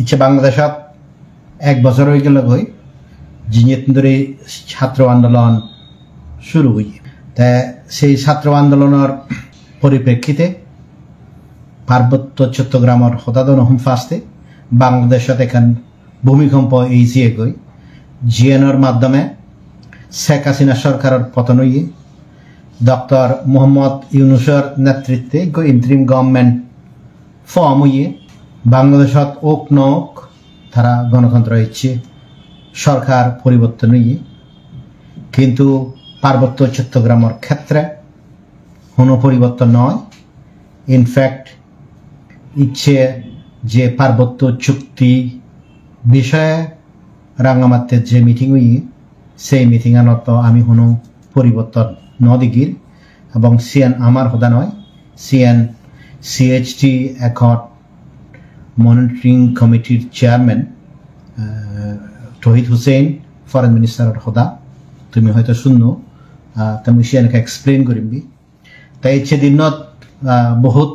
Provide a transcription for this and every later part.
ইচ্ছে বাংলাদেশত 1 বছর হয়ে গেল গই জিনিতন্দরে ছাত্র আন্দোলন শুরু হই তা সেই ছাত্র আন্দোলনের পরিপ্রেক্ষিতে পার্বত্য চট্টগ্রামের হতাদন হুম ফাস্তে বাংলাদেশত এখন ভূমিকম্প এইছিয়ে গই জিএনর মাধ্যমে শেখ হাসিনা সরকারের পতন হইয়ে ডক্টর মোহাম্মদ ইউনুসের নেতৃত্বে ইন্টারিম গভর্নমেন্ট ফর্ম হইয়ে বাংলাদেশত ওক নক তারা গণতন্ত্র ইচ্ছে সরকার পরিবর্তন হইয়ে কিন্তু পার্বত্য চট্টগ্রামের ক্ষেত্রে কোনো পরিবর্তন নয় ইনফ্যাক্ট ইচ্ছে যে পার্বত্য চুক্তি বিষয়ে রাঙ্গামাটিতে যে মিটিং হইয়ে সেই মিটিং আনত আমি কোনো পরিবর্তন নদিগির এবং সিএন আমার হদা নয় সিএন সিএইচটি অ্যাকর্ড মনিটরিং কমিটির চেয়ারম্যান তহিদ হুসেন ফরেন মিনিস্টারের হদা তুমি হয়তো শুনো তুমি সিএনকে এক্সপ্লেন করিবি তাই ইচ্ছে দিনত বহুত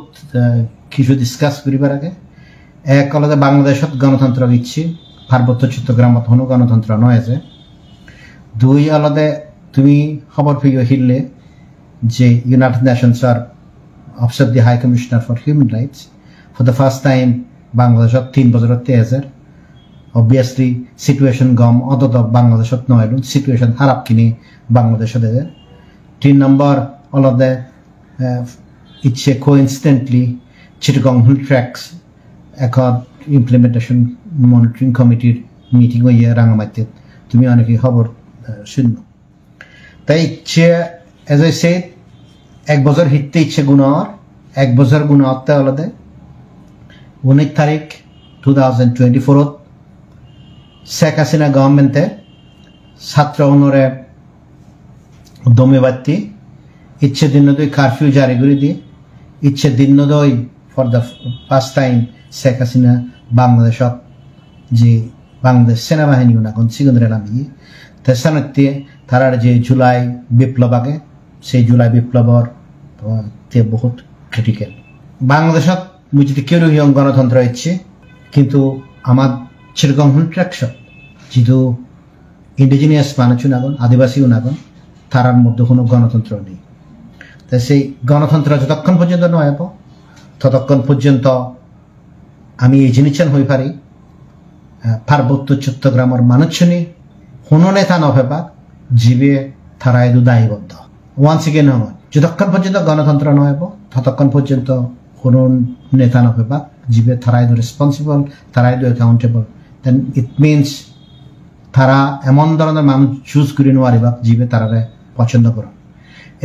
কিছু ডিসকাস করিবার আগে এক আলাদা বাংলাদেশত গণতন্ত্র ইচ্ছে পার্বত্য চট্টগ্রামত কোনো গণতন্ত্র নয় যে দুই আলাদা তুমি খবর পেয়ে হিললে যে ইউনাইটেড নেশনস আর office the high commissioner for human rights for the first time বাংলাদেশত 3 বছরত তেজের অবভিয়াসলি সিচুয়েশন গম অত বাংলাদেশত নয় সিচুয়েশন খারাপ কিনে বাংলাদেশত 3 নম্বর আলাদা ইচ্ছে coincidentally Chittagong hill tracts accord implementation monitoring কমিটির মিটিং হইয়া রাঙামাটিতে তুমি অনেকে খবর শুনো তাই ইচ্ছে এজ আই সেড 1 বছর হিটতে ইচ্ছে গুণর 1 বছর গুণতে আলাদা 19 তারিখ 2024 শেখ হাসিনা গভর্নমেন্টে ছাত্র অনুরে দমে বাড়তি ইচ্ছে দিনদয় কারফিউ জারি করে দিয়ে ইচ্ছে দিনদয় for the first time Sheikh Hasina বাংলাদেশত যে বাংলাদেশ সেনাবাহিনী এখন সিগন্দ্রে নামিয়ে তেসানতে তারার যে জুলাই বিপ্লব আগে সেই জুলাই বিপ্লবর বহুত ক্রিটিক্যাল বাংলাদেশত মুই যদি কেউ গণতন্ত্র ইচ্ছে কিন্তু আমার চিরগং ট্র্যাকশন যেহেতু ইন্ডিজিনিয়াস মানুষ নাগন আদিবাসী নাগন তারার মধ্যে কোনো গণতন্ত্র নেই তাই সেই গণতন্ত্র যতক্ষণ পর্যন্ত নয় ততক্ষণ পর্যন্ত আমি এই জিনিসের হয়ে পারি পার্বত্য চট্টগ্রামের মানুষজনী কোনো নেতা নভেবা জীবে তারাই দায়বদ্ধ ওয়ান্স এগেন হয় যতক্ষণ পর্যন্ত গণতন্ত্র নয় ততক্ষণ পর্যন্ত কোনো নেতা নভেবা জীবে তারাই রেসপন্সিবল তারাই অ্যাকাউন্টেবল দেন ইট মিনস তারা এমন ধরনের মানুষ চুজ করে নোয়ারিবা জীবে তারারে পছন্দ করে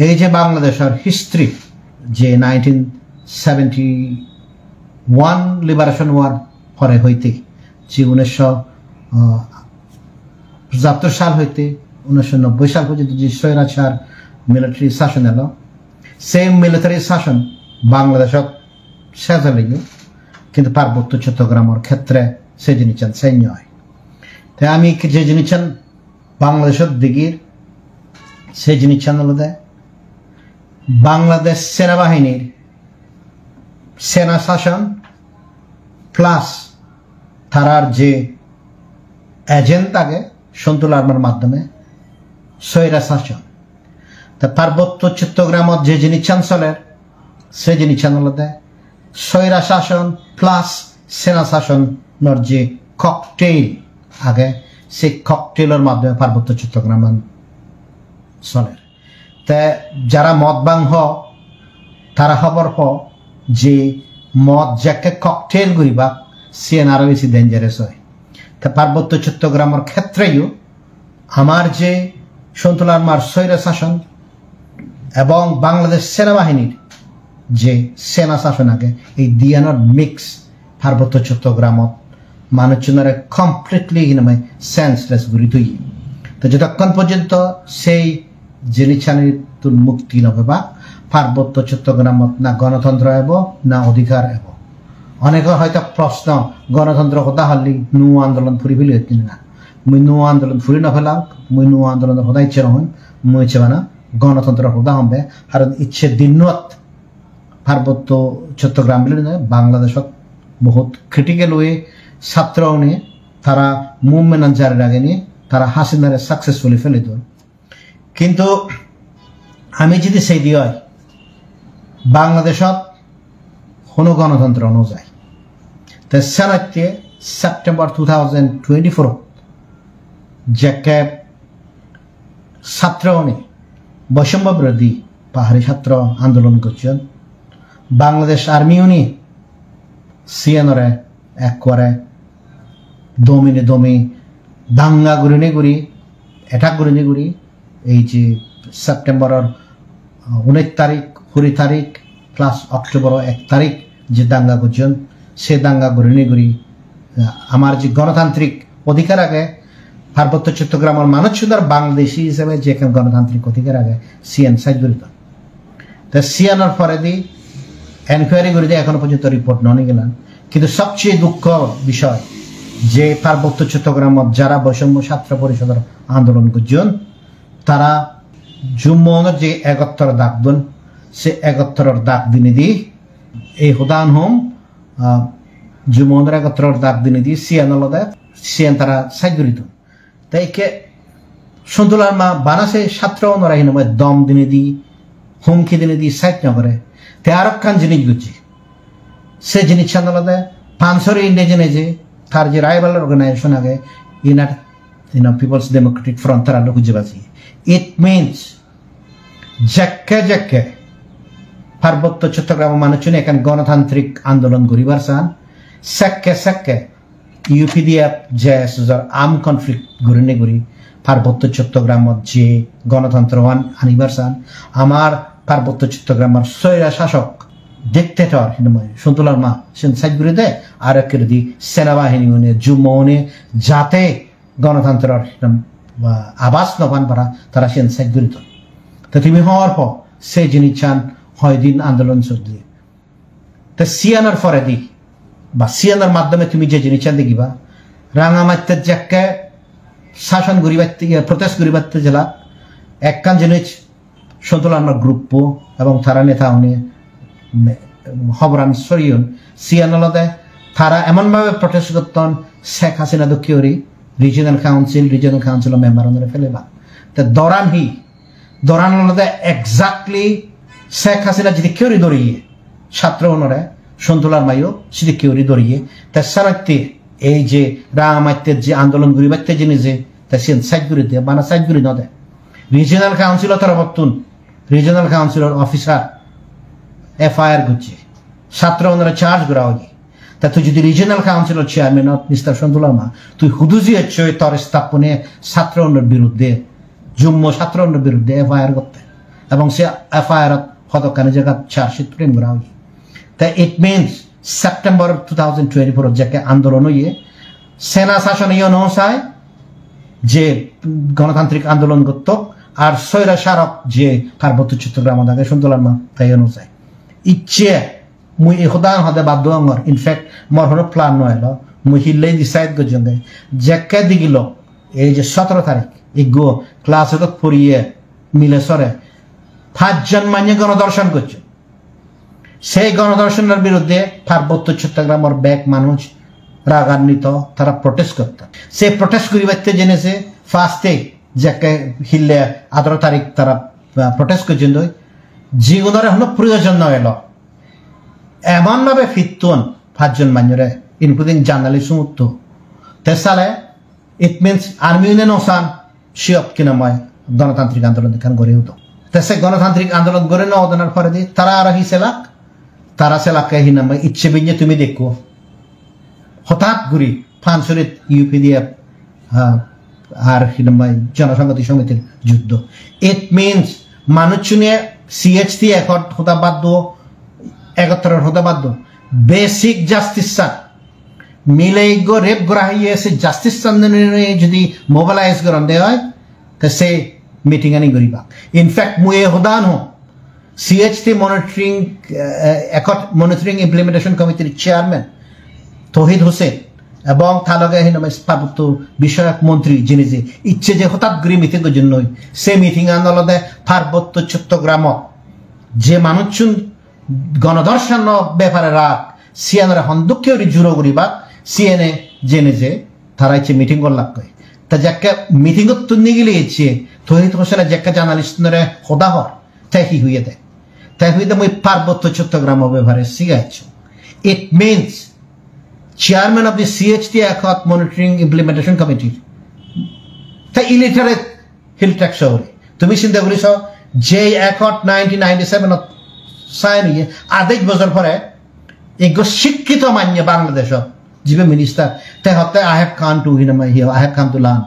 এই যে বাংলাদেশের হিস্ট্রি যে 1971 লিবারেশন ওয়ার পরে হইতে যে 1970 সাল হইতে 1990 সাল পর্যন্ত যে স্বৈরাচার মিলিটারি শাসন এলো সেই মিলিটারি শাসন বাংলাদেশত শেষ হলে কিন্তু পার্বত্য চট্টগ্রামের ক্ষেত্রে সেই জিনিস সেই নয় তাই আমি যে জিনিস বাংলাদেশের দিকের সেই জিনিস আলাদা বাংলাদেশ সেনাবাহিনীর সেনা শাসন প্লাস তারার যে এজেন্ট থাকে সন্তুল আর্মার মাধ্যমে স্বৈরা শাসন তা পার্বত্য চট্টগ্রামত যে জিনিস চলের সে জিনিস আলাদা স্বৈরা শাসন প্লাস সেনা শাসনের যে ককটেইল আগে সেই ককটেলের মাধ্যমে পার্বত্য চট্টগ্রাম চলে তা যারা মদ বাংহ তারা খবর যে মদ যাকে ককটেল করিবা সিএন আরো বেশি ডেঞ্জারাস হয় তা পার্বত্য চট্টগ্রামের ক্ষেত্রেও আমার যে সন্তুল আর্মার স্বৈরা শাসন এবং বাংলাদেশ সেনাবাহিনীর যে সেনা শাসন আগে এই দিয়ানোর মিক্স পার্বত্য চট্টগ্রামত মানুষজনের কমপ্লিটলি সেন্সলেস ঘুরি তুই তো যতক্ষণ পর্যন্ত সেই জিনিসানির মুক্তি নবে বা পার্বত্য চট্টগ্রামত না গণতন্ত্র এব না অধিকার এব অনেকের হয়তো প্রশ্ন গণতন্ত্র কথা হলি নু আন্দোলন ফুরি ফেলি না মুই নু আন্দোলন ফুরি নফেলাম মুই নু আন্দোলনের সদা ইচ্ছে নহয় মুই ইচ্ছে মানে গণতন্ত্র সদা হবে কারণ ইচ্ছে দিনত পার্বত্য চট্টগ্রাম বিলে বাংলাদেশত বহুত ক্রিটিক্যাল ওয়ে ছাত্র নিয়ে তারা মুভমেন্ট জারি রাখেনি, তারা হাসিনারে সাকসেসফুলি ফেলে দেন। কিন্তু আমি যদি সেই দিয়ে হয় বাংলাদেশত কোনো গণতন্ত্র অনুযায়ী তে সেনাতে সেপ্টেম্বর 2024 যাকে ছাত্র বৈষম্য বিরোধী পাহাড়ি ছাত্র আন্দোলন করছেন, বাংলাদেশ আর্মিও নি সিএনরে এক করে দমি দাঙ্গা গুরিনি গুরি এটাক গুরিনি গুরি এই যে সেপ্টেম্বরের 19 তারিখ 20 তারিখ প্লাস অক্টোবর 1 তারিখ যে দাঙ্গা করছেন, সে দাঙ্গা গুরিনি গুরি আমার যে গণতান্ত্রিক অধিকার আগে পার্বত্য চট্টগ্রামের মানুষ সুন্দর বাংলাদেশি হিসেবে যে গণতান্ত্রিক অধিকার আগে সিএন সাইড জড়িত। তা সিএনের পরে দি এনকোয়ারি করে দিয়ে এখনো পর্যন্ত রিপোর্ট ননি গেলাম। কিন্তু সবচেয়ে দুঃখ বিষয় যে পার্বত্য চট্টগ্রামত যারা বৈষম্য ছাত্র পরিষদের আন্দোলন করছেন তারা জুম্মনের যে 71 দাগ দেন, সে 71 দাগ দিনে দি এই হুদান হোম জুম্মনের 71 দাগ দিনে দি সিএন তারা সাইড জড়িত। তাই কে সন্তুলার মা বানাসে ছাত্র নরাহীন দম দিনে দি হুমকি দিনে দি সাইড না করে তে আরক্ষান জিনিস বুঝছি সে জিনিস আলাদা পাঁচশোরে নিজে নিজে তার যে রাইভাল অর্গানাইজেশন আগে পিপলস ডেমোক্রেটিক ফ্রন্ট তারা লোক খুঁজে পাচ্ছি। ইট মিনস যাকে পার্বত্য চট্টগ্রাম মানুষ এখানে গণতান্ত্রিক আন্দোলন করিবার চান সাক্কে ইউপিডিএফ যে আর্ম কনফ্লিক্ট গড়ি গড়ি পার্বত্য চট্টগ্রামত যে গণতন্ত্র আনিবার চান আমার পার্বত্য চট্টগ্রামের সৈরা শাসক ডিক্টেটর সন্তুলার মা সেন সাইড করে দেয় আর একের দি সেনাবাহিনী জুম্মনে যাতে গণতন্ত্রের আবাস নবান পারা তারা সেন সাইড করে দেন। তো তুমি হওয়ার পর সেই জিনিস চান হয় দিন আন্দোলন চলছে। তো সিয়ানার পরে দি বা সিয়ানার মাধ্যমে তুমি যে জিনিস চান দেখিবা রাঙামাত্যের যাকে শাসন গরিবাত্তে প্রটেস্ট গরিবাত্তে জেলা একখান জিনিস সন্তুলার গ্রুপ এবং তারা নেতা উনি হবরান সরিয়ন সিয়ানলদে তারা এমনভাবে প্রটেস্ট করতেন শেখ হাসিনা দক্ষিণী রিজিয়নাল কাউন্সিল মেম্বার অনুরে ফেলেবা। তো দরান হলদে এক্সাক্টলি শেখ হাসিনা যদি কেউরি দরিয়ে ছাত্র অনুরে সন্তুলার মাইও যদি কেউরি দরিয়ে তা সারাতে এই যে রামাত্যের যে আন্দোলন গরিবাত্যের জিনিস যে তা সে সাইড করে দিয়ে বানা সাইড করে নদে রিজিয়নাল কাউন্সিল তারা বর্তুন রিজিয়নাল কাউন্সিলর অফিসার এফআইআর করছে ছাত্র ওনারা চার্জ করা হয়। তা তুই যদি রিজিয়নাল কাউন্সিলর চেয়ারম্যান মিস্টার সন্তুলার মা তুই হুদুজি হচ্ছে তোর স্থাপনে ছাত্র বিরুদ্ধে জুম্ম ছাত্র বিরুদ্ধে এফআইআর করতে এবং সে এফআইআর হতকানে জায়গা চার্জশিট প্রেম করা হয়। তা ইট মিনস সেপ্টেম্বর 2024 যাকে আন্দোলন হইয়ে সেনা শাসন ইয়ে নয় যে গণতান্ত্রিক আন্দোলন করত আর সৈরা সারক যে পার্বত্য চট্টগ্রাম আগে সন্তুলার মা তাই অনুযায়ী ইচ্ছে মুই এখদান হতে বাধ্য আমার ইনফ্যাক্ট মোর হলো প্ল্যান নইল মুই হিললেই ডিসাইড করছেন যাকে দিগিল এই যে 17 তারিখ ইগো ক্লাসে তো পড়িয়ে মিলে সরে 5 জন মান্য গণদর্শন করছে। সেই গণদর্শনের বিরুদ্ধে পার্বত্য চট্টগ্রামের ব্যাক মানুষ রাগান্বিত তারা প্রটেস্ট করত। সে প্রটেস্ট করিবাতে জেনেছে ফার্স্টে যাকে হিললে 18 তারিখ তারা প্রটেস্ট করছেন যেগুলোর হলো প্রয়োজন নইল এমনভাবে ফিরতুন 5 জন মান্যরে ইনক্লুডিং জার্নালিস্ট মুক্ত তেসালে ইট মিনস আর্মি ইউনিয়ন ওসান শিয়প কিনাময় গণতান্ত্রিক আন্দোলন এখানে গড়ে হতো। তেসে গণতান্ত্রিক আন্দোলন গড়ে না ওদনার পরে দিয়ে তারা আর হিসেলাক তারা সেলাকে হিনাময় ইচ্ছে বিঞ্জে তুমি দেখো হঠাৎ ঘুরি ফানসরিত ইউপিডিএফ আর হিনাময় জনসংহতি সমিতির যুদ্ধ। ইট মিনস মানুষ নিয়ে সিএচটি একট হতা বাধ্য 71 হতে বাধ্য বেসিক জাস্টিস চান মিলে রেপ গ্রাহিয়ে সে জাস্টিস চান যদি মোবিলাইজ করেন দেওয়া হয় তো সে মিটিং আনি করিবা। ইনফ্যাক্ট মুই হদান হোক সিএচটি মনিটরিং ইমপ্লিমেন্টেশন কমিটির চেয়ারম্যান তহিদ হোসেন এবং তালগে পার্বত্য বিষয়ক মন্ত্রী যিনি যে ইচ্ছে যে হঠাৎ করে মিটিংয়ের জন্য সে মিটিং আনলদে পার্বত্য চট্টগ্রাম যে মানুষ গণদর্শন ব্যাপারে রাখ সিএনরে হন্দুকেও জুড়ো করিবা সিএনএ জেনে যে তারা ইচ্ছে মিটিং করলাম কয় তা যাকে মিটিং তো নিয়ে গেলে ইচ্ছে তহিদ হোসেনের যাকে জার্নালিস্ট খোদা হর তাই কি হইয়ে দেয় তাই হইয়ে মই পার্বত্য চট্টগ্রাম ব্যবহারে শিখাইছ it means chairman of the CHT একত মনিটরিং ইমপ্লিমেন্টেশন কমিটি তাই ইলিটারেট হিল ট্যাক্স শহরে তুমি চিন্তা করিস যে একত 1997 সাইন হইয়ে আধেক বছর পরে এগো শিক্ষিত মান্য বাংলাদেশ যিবে মিনিস্টার তাই হতে I have come to I have come to learn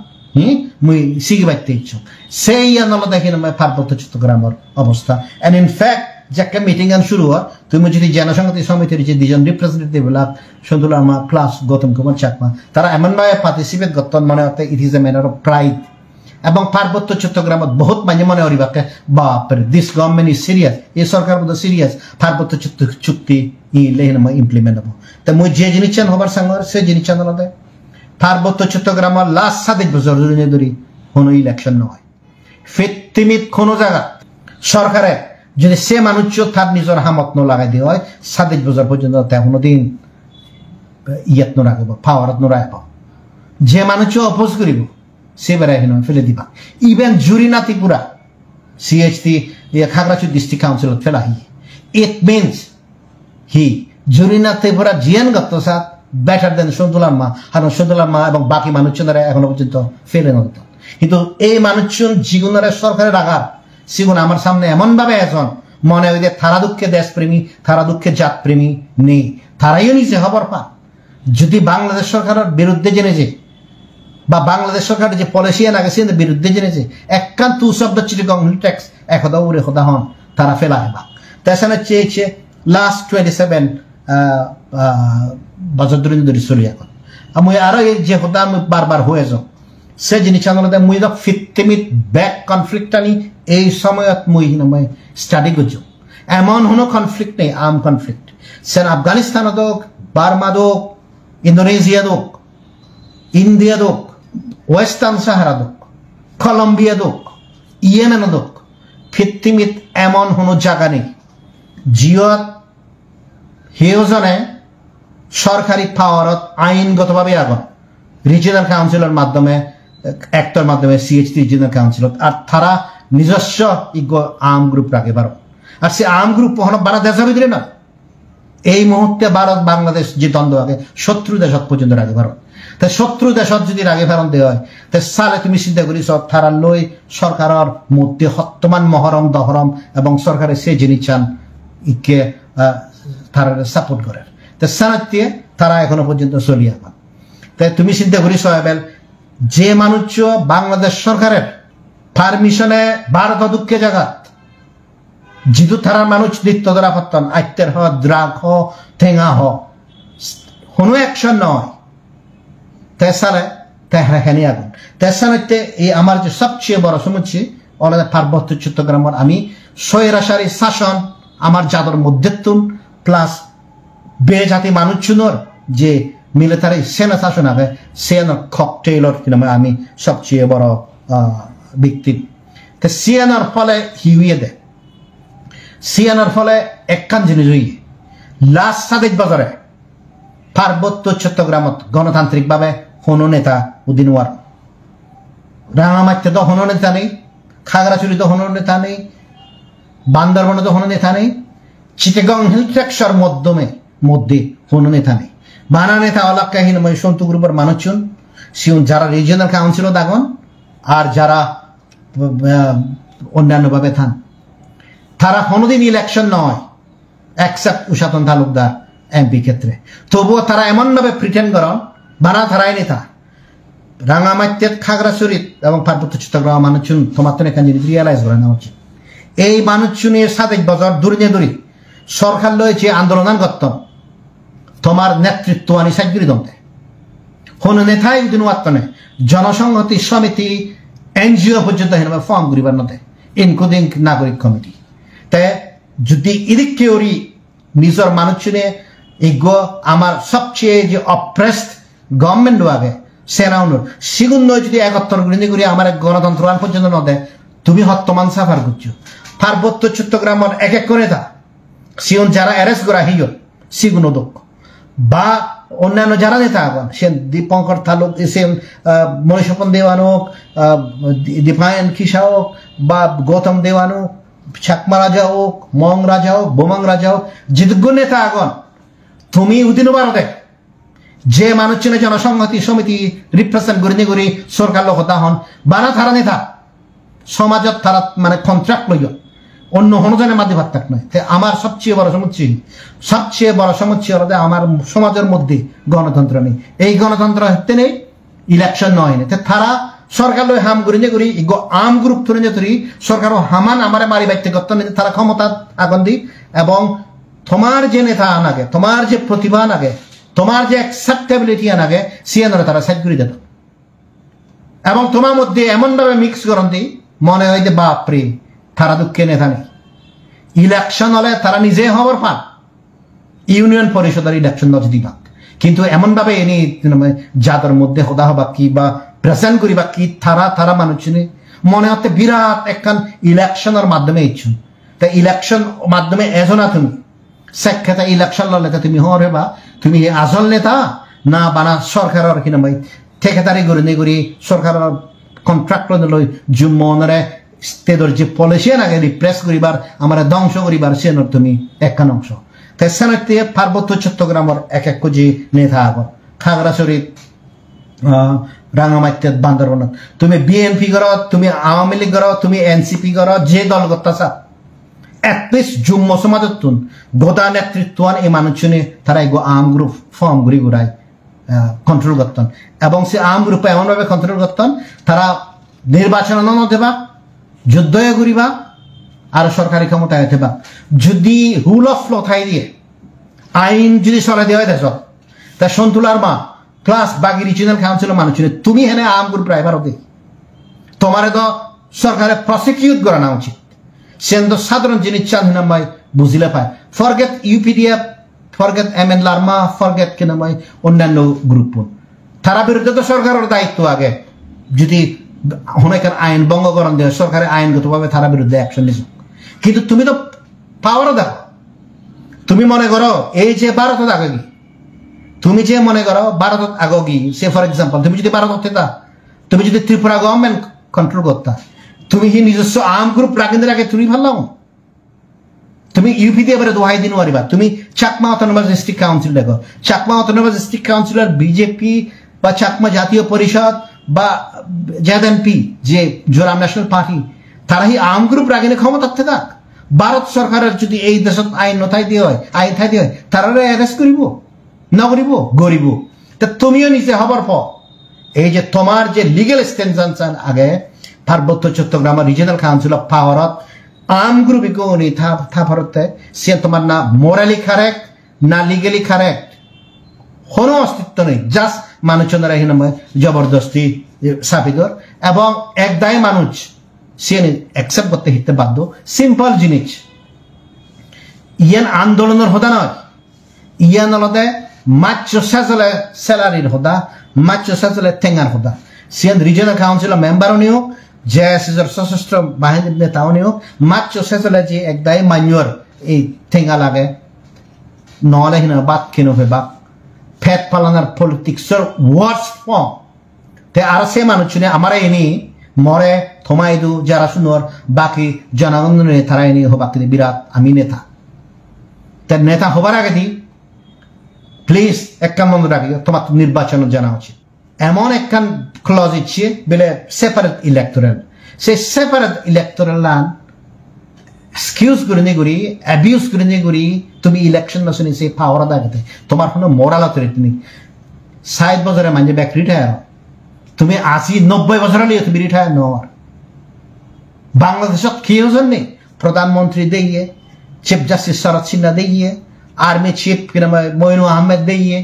মুই শিখি বাইতে ইচ্ছু সেই আন্দোলন দেখি না পার্বত্য চট্টগ্রামের অবস্থা এন্ড ইন ফ্যাক্ট যাকে মিটিং আন শুরু হয় তুমি যদি জনসংহতি সমিতির যে দুজন রিপ্রেজেন্টেটিভ লাভ সন্তুল আমা প্লাস গৌতম কুমার চাকমা তারা এমনভাবে পার্টিসিপেট করতেন মনে হতে it is a matter of pride এবং পার্বত্য চট্টগ্রামত বহুত মানে মনে হরিবাকে বাপরে দিস গভর্নমেন্ট ইজ সিরিয়াস এই সরকার বোধ সিরিয়াস পার্বত্য চুক্তি ইমপ্লিমেন্ট হবো তা মুই যে জিনিস চান হবার সাঙ্গর সে জিনিস চান আলাদা পার্বত্য চট্টগ্রামের লাস্ট 7 বছর ধরে কোনো ইলেকশন নয় ফিত্তিমিত কোনো জায়গা সরকারে যদি সে মানুষ তার নিজের হামত ন লাগাই দিয়ে হয় 7 বছর পর্যন্ত কোনোদিন ইয়াত ন রাখব পাওয়ারত ন রাখব যে মানুষ অপোজ করিব সে বেড়াই ফেলে দিবা ইভেন জুরি নাতিপুরা CHT খাগড়াছড়ি ডিস্ট্রিক্ট কাউন্সিলত ফেলা ইট মিনস হি জুরি নাতিপুরা জিয়ান গত সাথ বেটার দেন সন্তুলার মা কারণ সন্তুলার মা এবং বাকি মানুষজনেরা এখনো পর্যন্ত ফেলে নত কিন্তু এই মানুষজন জীবনের সরকারের আঘাত সিগুন আমার সামনে এমন ভাবে এখন মনে হয় যে তারা দুঃখে দেশপ্রেমী তারা দুঃখে জাতপ্রেমী নেই তারাইও নিজে খবর পা যদি বাংলাদেশ সরকারের বিরুদ্ধে জেনেছে বা বাংলাদেশ সরকারের যে পলিসি এনে গেছে বিরুদ্ধে জেনেছে একখান তু শব্দ চিটিগং ট্যাক্স একদা উড়ে খোদা হন তারা ফেলা হেবা তাছাড়া চেয়েছে লাস্ট 27 বছর ধরে চলি এখন আমি আরো এই যে কথা আমি বারবার হয়ে যাও সে জিনিস আনন্দ মুই ফিফটিমিট ব্যাক কনফ্লিক্ট আনি এই সময়ত মুই স্টাডি করছো এমন কোনো কনফ্লিক্ট নেই আর্ম কনফ্লিক্ট সেন আফগানিস্তান হোক বার্মা হোক ইন্দোনেশিয়া হোক ইন্ডিয়া হোক ওয়েস্টার্ন সাহারা হোক কলম্বিয়া হোক ইয়েমেন হোক ফিফটিমিট এমন কোনো জায়গা নেই জিয়ত হেজনে সরকারি পাওয়ারত আইনগতভাবে আগন রিজিয়নাল কাউন্সিলের মাধ্যমে একটার মাধ্যমে CHT রিজিয়নাল কাউন্সিল আর তারা নিজস্ব আর্ম গ্রুপ রাখে ভারত আর সে আর্ম গ্রুপ কখনো বারা দেশের ভিতরে না এই মুহূর্তে ভারত বাংলাদেশ যে দ্বন্দ্ব আগে শত্রু দেশ পর্যন্ত রাখে ভারত তাই শত্রু দেশ যদি রাগে ভারত দেওয়া হয় তাই সালে তুমি চিন্তা করি সব তারা লই সরকারের মধ্যে হত্যমান মহরম দহরম এবং সরকারের সে জিনিস চান ইকে তারা সাপোর্ট করে তাই সানাতে তারা এখনো পর্যন্ত চলি এখন তাই তুমি চিন্তা করি সোহেল যে মানুষ বাংলাদেশ সরকারের পারমিশনে ভারত দুঃখে জায়গা জিদু থারার মানুষ নিত্য ধরা পারতেন আইতের হ দ্রাগ হ ঠেঙা হ কোনো অ্যাকশন নয় তেসালে তেহানি আগুন তেসানাতে এই আমার যে সবচেয়ে বড় সমস্যা ওনাদের পার্বত্য চট্টগ্রামের আমি স্বৈরাচারী শাসন আমার যাদের মধ্যে প্লাস বেজাতি মানুষজনের যে মিলিটারি সেনা শাসন হবে সেনার ককটেইলর আমি সবচেয়ে বড় ভিক্টিম তো সিএনআর ফলে হিউয়ে দেয় সিএনআর ফলে একখান জিনিস হইয়ে লাস্ট 7 বছরে পার্বত্য চট্টগ্রামত গণতান্ত্রিকভাবে কোনো নেতা উদিন ওয়ার রাঙামাটিতে তো কোনো নেতা নেই খাগড়াছড়িতে কোনো নেতা নেই বান্দরবনে তো কোনো নেতা নেই চিটাগং হিল ট্যাক্সের মধ্যে কোনো নেতা নেই বানা নেতা অলাকাহীন সন্তু গ্রুপের মানুষজন সিউন যারা রিজিয়নাল কাউন্সিলও দাগন আর যারা অন্যান্যভাবে থান তারা কোনোদিন ইলেকশন নয় অ্যাকসেপ্ট উষাতন তালুকদার এমপি ক্ষেত্রে তবুও তারা এমনভাবে প্রিটেন্ড করেন বানা তারাই নেতা রাঙামাটিতে খাগড়াছড়িত এবং পার্বত্য চট্টগ্রাম মানুষজন তোমার তো এখানে জিনিস রিয়েলাইজ করে নেওয়া উচিত এই মানুষজনের 7 বছর দূরে সরকার লয়েছে আন্দোলন করত তোমার নেতৃত্ব আনি সাইগিরি দমতে কোন নেতাই দিন ওয়াত্তনে জনসংহতি সমিতি এনজিও পর্যন্ত হেন ফর্ম করিবার নতে ইনক্লুডিং নাগরিক কমিটি তাই যদি ইদিকে ওরি নিজের মানুষজনে এগো আমার সবচেয়ে যে অপ্রেসড গভর্নমেন্ট আগে সেনাউনর সিগুন যদি একত্তর গৃহী করি আমার গণতন্ত্র আন পর্যন্ত ন দেয় তুমি হত্যমান সাফার করছো পার্বত্য চট্টগ্রামের এক করে নেতা সিউন যারা অ্যারেস্ট করা হিও সিগুন দক্ষ বা অন্যান্য যারা নেতা আগন সে দীপঙ্কর তালুক সে মনীষপন দেওয়ান হোক, দীপায়ন খিসা হোক, বা গৌতম দেওয়ান হোক, চাকমা রাজা হোক, মং রাজা হোক, বোমাং রাজা হোক, জিতগুণ নেতা আগন তুমি উদিন ভারতে যে মানুষ চিনে জনসংহতি সমিতি রিপ্রেজেন্ট করি সরকার লোক হতা হন বানা থারা নেতা সমাজত তারা মানে কন্ট্রাক্ট লইয় অন্য হনজনের মাধ্যমে ভাত্তাক নয়। আমার সবচেয়ে বড় সমস্যা হলো আমার সমাজের মধ্যে গণতন্ত্র নেই। এই গণতন্ত্র হতে নেই, ইলেকশন নয় না তারা সরকার লই হাম করি আম গ্রুপ ধরে ধরি সরকারও হামান আমার মারি বাইতে করতে তারা ক্ষমতা আগুন দি এবং তোমার যে নেতা আনাগে, তোমার যে প্রতিভা আনাগে, তোমার যে অ্যাকসেপ্টেবিলিটি আনাগে সিয়ানরা তারা সাইড করে দিত এবং তোমার মধ্যে এমনভাবে মিক্স করেন দি মনে হয় যে বাপরে তারা দুঃখে নেতা নেই। ইলেকশন হলে তারা নিজে হবার পান ইউনিয়ন পরিষদের ইলেকশন দিবাক, কিন্তু এমনভাবে এনে যাদের মধ্যে হদা হবা কি বা প্রেজেন্ট করিবা কি তারা মানুষ মনে হতে বিরাট একখান ইলেকশনের মাধ্যমে ইচ্ছুন। তাই ইলেকশন মাধ্যমে এজনা তুমি সাক্ষাৎ ইলেকশন ললে তুমি হরে বা তুমি আসল নেতা না বানা সরকারের কিনা ভাই ঠিকাদারি করি সরকারের কন্ট্রাক্ট লই মনে তেদর যে পলিসি আগে রিপ্রেস করিবার আমার ধ্বংস করিবার সেনর তুমি একখান অংশ। তাই সেনাতে পার্বত্য চট্টগ্রামের এক এক যে নেতা আগর খাগড়াছড়ি রাঙামাটিত বান্দরবনত তুমি বিএনপি করো, তুমি আওয়ামী লীগ করো, তুমি এনসিপি করো, যে দল করতেছা এটলিস্ট যুগ্ম সমাজতুন গোদা নেতৃত্বান এই মানুষজনে তারা এগো আম গ্রুপ ফর্ম ঘুরায় কন্ট্রোল করতেন এবং সে আম গ্রুপে এমনভাবে কন্ট্রোল করতেন তারা নির্বাচন দেবা, যুদ্ধ করিবা আর সরকারি ক্ষমতায় দেবা। যদি রুল অফ ল থাই দিয়ে আইন যদি সরাই দেওয়া হয় দেশ তা সন্তুলার মা প্লাস বাকি রিজিনাল কাউন্সিলের মানুষ তুমি হেনে আম গ্রুপ ড্রাইভার হতে তোমার তো সরকারে প্রসিকিউট করা না উচিত। সে তো সাধারণ জিনিস চালহিনামাই বুঝিলে পায় forget UPDF, forget M N Larma, forget কিনামাই অন্যান্য গ্রুপ তারা বিরুদ্ধে তো সরকারের দায়িত্ব আগে যদি অনেকের আইন ভঙ্গকরণ দেয় সরকারের আইনগতভাবে তারা বিরুদ্ধে অ্যাকশন নিছে। কিন্তু তুমি তো পাওয়ারও দেখো, তুমি মনে করো এই যে ভারতত আগগি, তুমি যে মনে করো ভারতত আগগি সে ফর এক্সাম্পল তুমি যদি ভারত হতে তুমি যদি ত্রিপুরা গভর্নমেন্ট কন্ট্রোল করতা তুমি কি নিজস্ব আর্ম গ্রুপ রাখেন আগে তুমি ভাবলাম তুমি ইউপি দিয়ে এবারে দোহাই দিন পারিবা। তুমি চাকমা অটোনমাস ডিস্ট্রিক্ট কাউন্সিল দেখো, Chakma autonomous district councillor BJP বা চাকমা জাতীয় পরিষদ বা জেএনপি যে জোরাম ন্যাশনাল পার্টি তারা হি আর্ম গ্রুপ রাখেন ক্ষমতা থাক ভারত সরকারের যদি এই দেশত আইন নথাই দিয়ে হয় আইন থাই দিয়ে হয় তারা অ্যারেস্ট করিব না গরিব। তা তুমিও নিজে হবার পর এই যে তোমার যে লিগেল এক্সটেনশন আগে পার্বত্য চট্টগ্রামের রিজিনাল কাউন্সিল অফ পাওয়ারত আর্ম গ্রুপ ইকোনি ভারতে সে তোমার না মোরালি কারেক্ট না লিগেলি কারেক্ট কোনো অস্তিত্ব নেই। জাস্ট মানুষজনেরা এখানে জবরদস্তি সাবিদর এবং একদায় মানুষ সে অ্যাকসেপ্ট করতে হিতে বাধ্য। সিম্পল জিনিস ইয়ান আন্দোলনের হোদা নয়, ইয়ান হলদে মাত্র সেজলে স্যালারির হোদা, মাত্র সেজলে টেঙ্গার হোদা। সিয়ান রিজিনাল কাউন্সিলের মেম্বারও নিও, জেএসএসের সশস্ত্র বাহিনীর নেতাও নিও, মাত্র সেজলে যে একদায় মান্যর এই টেঙ্গা লাগে নহলে হিনা বাদ কেন হইবা ফেট পালানার পলিটিক্সের ওয়ার্স ফর্ম। তে আর সে মানুষ আমার এনি মরে থমাইদু যারা শুনোর বাকি জনগণ তারা এনি হবা কিন্তু বিরাট আমি নেতা। তার নেতা হবার আগে দি প্লিজ একখান মনে রাখি তোমার নির্বাচন জানা উচিত। এমন একখান ক্লজ ইচ্ছে বলে সেপারেট ইলেকটোরাল, সেই সেপারেট ইলেকটোরাল লান এক্সকিউজ করে করি অ্যাবিউজ করে করি তুমি ইলেকশন না শুনি সেই পাওয়ার দাগাতে তোমার কোনো মোরাল অথরিটি নেই। 60 বছরে মানে ব্যাক রিটায়ার তুমি 80-90 বছর নিয়ে তুমি রিটায়ার নেওয়ার বাংলাদেশত কেউজন নেই। প্রধানমন্ত্রী দিয়ে, চিফ জাস্টিস শরৎ সিনহা দিয়ে, আর্মি চিফ মইনু আহমেদ দিয়ে,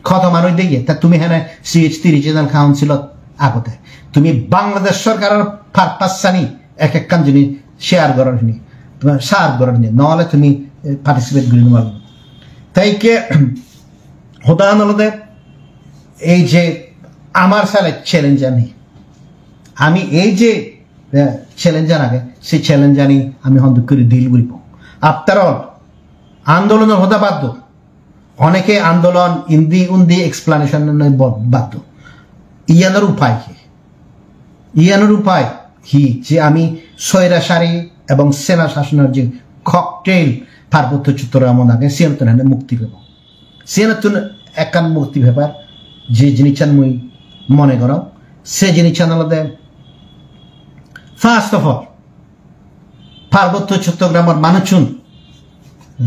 কত মানুষ দিয়ে তা তুমি হ্যাঁ CHT রিজিনাল কাউন্সিলত আগতে তুমি বাংলাদেশ সরকারের পারপাস জানি এক একখান জিনিস শেয়ার করার নি সার করার নি নহলে তুমি পার্টিসিপেট করি নেওয়ার। তাই কে উদাহরণ হলতে এই যে আমার সালে চ্যালেঞ্জ আনি আমি এই যে চ্যালেঞ্জ আগে সেই চ্যালেঞ্জ আনি আমি হন্দুক করে ডিল করিব। আফটার অল আন্দোলনের হতা বাধ্য অনেকে আন্দোলন ইন্দি উন্দি এক্সপ্লানেশন বাধ্য ইয়ানোর উপায় কি ইয়ানোর উপায় কি যে আমি স্বৈরাচারী এবং সেনা শাসনের যে ককটেল পার্বত্য চট্টগ্রাম আগে সিয়ানতন হেনে মুক্তি পাব সিয়ানতন একান মুক্তি পাবার যে জিনিসান মুই মনে করো সে জিনিসান আলাদা ফার্স্ট অফ অল পার্বত্য চট্টগ্রামের মানুষজন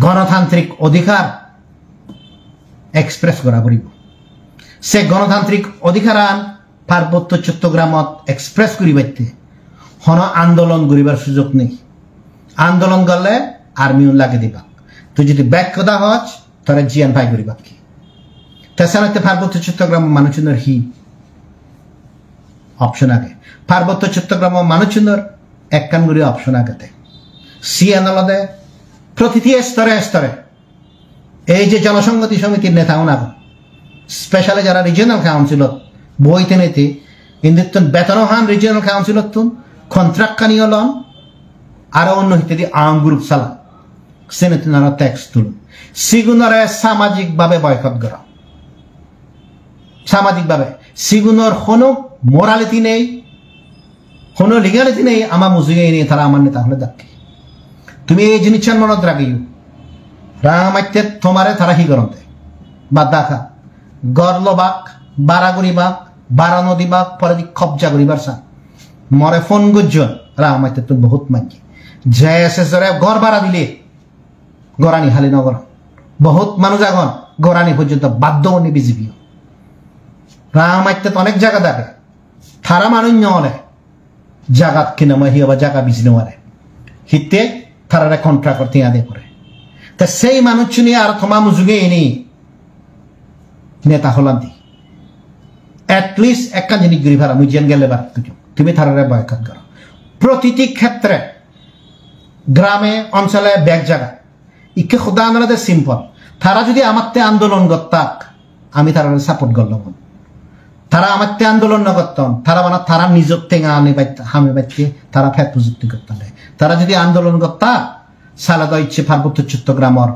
গণতান্ত্রিক অধিকার এক্সপ্রেস করা করিব সে গণতান্ত্রিক অধিকার আন পার্বত্য চট্টগ্রামত এক্সপ্রেস করিবাইতে হন আন্দোলন করিবার সুযোগ নেই আন্দোলন করলে আর্মিও লাগে দিবা তুই যদি ব্যাক কথা হচ তাহলে জিয়ান ভাই করিবা কি তাছাড়া পার্বত্য চট্টগ্রাম মানুষজনের হি অপশন আগে পার্বত্য চট্টগ্রাম মানুষজনের একখান করে অপশন আগে সিয়ান আলাদা প্রতিটি স্তরে স্তরে এই যে জনসংহতি সমিতির নেতাও না স্পেশালি যারা রিজিয়নাল কাউন্সিলত বইতে নেতে কিন্তু বেতন হান রিজিয়নাল কাউন্সিলত কন্ট্রাক্ট কানিও লন আরো অন্য ইত্যাদি আর্ম গ্রুপ চালান সেনেতে নানা ট্যাক্স তুলুন সিগুনরে সামাজিকভাবে বয়কট করা সামাজিকভাবে সিগুনর কোনো মোরালিটি নেই কোনো লিগালিটি নেই আমার মুজিয়ে নিয়ে তারা আমার নেতা হলে দেখি তুমি এই জিনিসটার মনত রাখিও রামাইতে তোমারে তারা হি করতে বা দেখা গরলবাক বারাগুড়িবাক বারা নদীবাক পরে কবজা করিবার চা মরে ফোন গুজন রামাইতে তো বহুত মানছি জেএসএসরে গড় বাড়া দিলে গরানি হালি নগর বহুত মানুষ এখন গরানি পর্যন্ত বাধ্য হনি বিজেপি রামাইতে তো অনেক জায়গা দেখে তারা মানুষ নহলে জাগাত কিনা মাহি আবার জায়গা বিজি নেওয়ারে হিতে তারা কন্ট্রাক্ট করতে আদে করে তা সেই মানুষ নিয়ে আর তোমার মুজুগে এনে নেতা হলাম দি এটলিস্ট একটা জিনিস গরি ভাড়া মুজিয়ান গেলে বার তুমি তারারে বয়কট করো প্রতিটি ক্ষেত্রে গ্রামে অঞ্চলে ব্যাগ জায়গা ইকে খুদা আন্দোলন সিম্পল তারা যদি আমারতে আন্দোলন করতাক আমি তারা সাপোর্ট করলাম তারা আমারতে আন্দোলন না করতাম তারা মানে তারা নিজের টেঙা আনে হামে বাইতে তারা ফেট প্রযুক্তি করতাম তারা যদি আন্দোলন করতা সালাদা ইচ্ছে পার্বত্য চট্টগ্রামের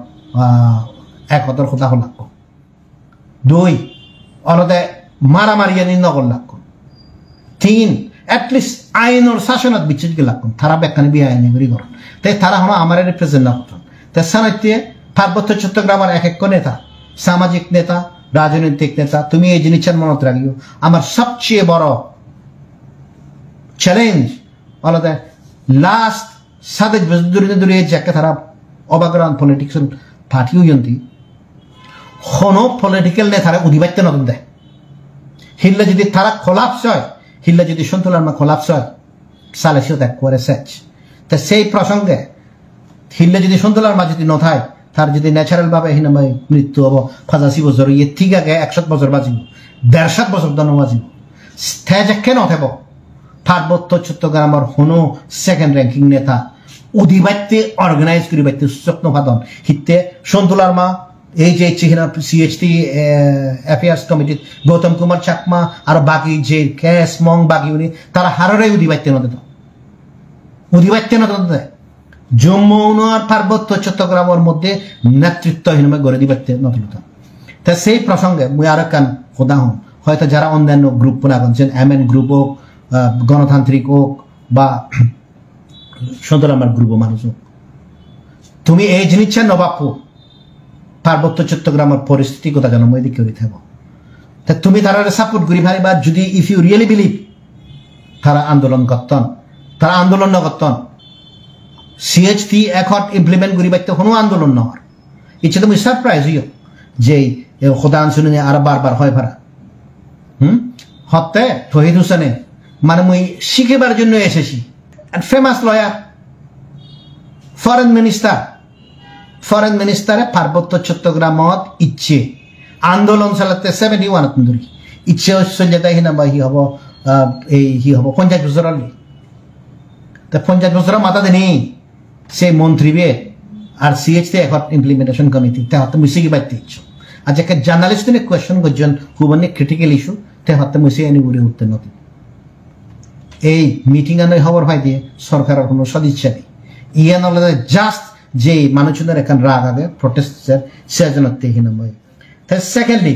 একতার কথা হল দুই অলদে মারামারি আনি নগর লাগব তিন এটলিস্ট আইনের শাসনত বিচ্ছিত গেলাম তারা বেকানি বিয়ে আইনি করি করেন তাই তারা হলো আমার রিপ্রেজেন্ট না করতেন তাই সানাইতে পার্বত্য চট্টগ্রামের এক এক নেতা সামাজিক নেতা রাজনৈতিক নেতা তুমি এই জিনিসের মনত রাখিও আমার সবচেয়ে বড় চ্যালেঞ্জ অলদে লাস্ট 7 বছর ধরে যাকে তারা অবাগ্রান পলিটিক্যাল পার্টি হইয়ন্তি কোনো পলিটিক্যাল নেতারা উদিবাইতে নতুন দেয় হিল্লা যদি তারা খোলাপস হয় হিল্লা যদি সন্তুলার মা খোলাপস হয় সালেসিও ত্যাগ করে সেচ তা সেই প্রসঙ্গে হিল্লা যদি সন্তুলার মা যদি নথায় তার যদি ন্যাচারাল ভাবে হিনাময় মৃত্যু হব 85 বছর ইয়ে ঠিক আগে 100 বছর বাঁচিব 150 বছর দন বাঁচিব কেন থাকব পার্বত্য চট্টগ্রামের হনো সেকেন্ড র্যাঙ্কিং নেতা উদিবাইতে অর্গানাইজ করি বাইতে যত্ন ভাদন হিতে সন্তুলার মা এই যে চিহ্ন CHT affairs committee Gautam Kumar Chakma আর বাকি যে ক্যাশ মং বাকি উনি তারা হারারে উদিবাইতে নদে উদিবাইতে নদে জম্মু আর পার্বত্য চট্টগ্রামের মধ্যে নেতৃত্বহীনভাবে গড়ে দিবাইতে নতুন তা সেই প্রসঙ্গে মুই আর কান খোদা হন হয়তো যারা অন্যান্য গ্রুপ না করছেন এমএন গ্রুপ হোক গণতান্ত্রিক হোক বা সন্তরামার গ্রুপ মানুষ হোক তুমি এই জিনিসটা নবাপো পার্বত্য চট্টগ্রামের পরিস্থিতি কথা জানো মই দিকে থাকবো তা তুমি তারা সাপোর্ট করি ভাই বা যদি ইফ ইউ রিয়েলি বিলিভ তারা আন্দোলন করতেন তারা আন্দোলন না করতেন সিএইচটি এখন ইমপ্লিমেন্ট করি বাইতে কোনো আন্দোলন নহর ইচ্ছে তুমি সারপ্রাইজ হইও যে খোদা শুনে আর বারবার হয় ভাড়া হতে তহিদ হোসেনে মানে মুই শিখেবার জন্য এসেছি ফেমাস লয়ার ফরেন মিনিস্টারে পার্বত্য চট্টগ্রামত ইচ্ছে আন্দোলন চালাতে 71 ধরি ইচ্ছে চলে যায় হিনা বা হি হব 50 বছর তা 50 বছর মাথা দেনি সেই মন্ত্রী বে আর সিএইচটি এখন ইমপ্লিমেন্টেশন কমিটি তে হতে মুসি কি বাইতে ইচ্ছো আর যাকে জার্নালিস্ট নে কোয়েশ্চন করছেন হুবনে ক্রিটিক্যাল ইস্যু তে হতে মুসি এনি উড়ে উঠতে নতি এই মিটিং আনে খবর পাই দিয়ে সরকারের কোনো সদিচ্ছা নেই ইয়ান জাস্ট যে মানুষজনের এখন রাগ আগে প্রটেস্ট সেজনতে হিনা সেকেন্ডলি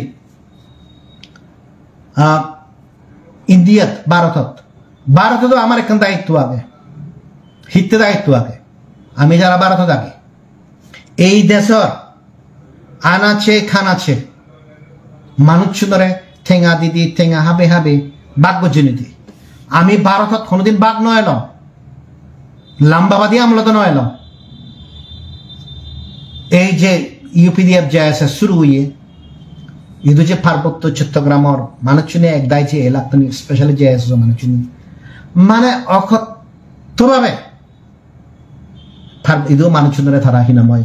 ইন্ডিয়াত ভারতত আমার এখন দায়িত্ব আগে হিতে দায়িত্ব আগে আমি যারা ভারত আগে এই দেশর আনাচে খানাচে মানুষ ধরে ঠেঙা দিদি ঠেঙা হাবে হাবে বাঘ বজিনীতি আমি ভারতত কোনোদিন বাঘ নয় এলাম লাম্বাবাদী আমলত নয় এলাম এই যে ইউপিডিএফ জেএসএস শুরু হইয়ে ইদু যে পার্বত্য চট্টগ্রামর মানুষজনে এক দায় যে এলাকা স্পেশালি জেএসএস মানুষজনে মানে অকথ্যভাবে ইদু মানুষজনে তারা হীনময়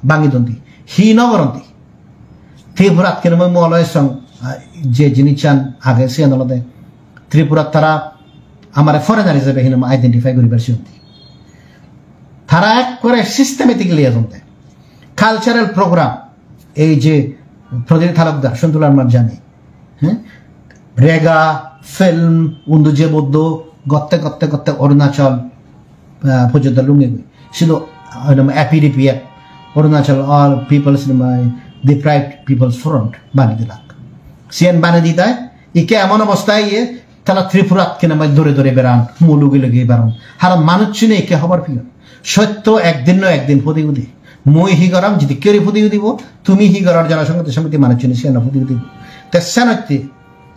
বাঙিদন্তি হীনগরন্তি ত্রিপুরাত কেন মলয় সং যে জিনিস চান আগে সে আন্দোলনে ত্রিপুরাত তারা আমার ফরেনার হিসেবে হীনম আইডেন্টিফাই করিবার সিদ্ধান্ত তারা এক করে সিস্টেমেটিক্যালি এজন্তে কালচারাল প্রোগ্রাম এই যে প্রদীপ তালুকদার সন্তুলার মার্জানি হ্যাঁ রেগা ফিল্ম উন্দু যে বৌদ্ধ গত্তে গত্তে গত্তে অরুণাচল পর্যন্ত লুঙ্গি শুধু APDPF Arunachal all peoples deprived peoples front বানিয়ে দিলাম সিএন বানিয়ে দিতে ইকে এমন অবস্থায় ইয়ে তারা ত্রিপুরাত কিনা ধরে ধরে বেড়ান মুলুগে লেগে বেড়ান হারা মানুষ চিনে একে হবার প্রিয় সত্য একদিন ন একদিন ফুদি উদি মই হি গরম যদি কেউ ফুদি দিব তুমি হি গড়ার জনসংখ্যা সমিতি মানুষ চিনি সে ফুদি দিব তেসানতি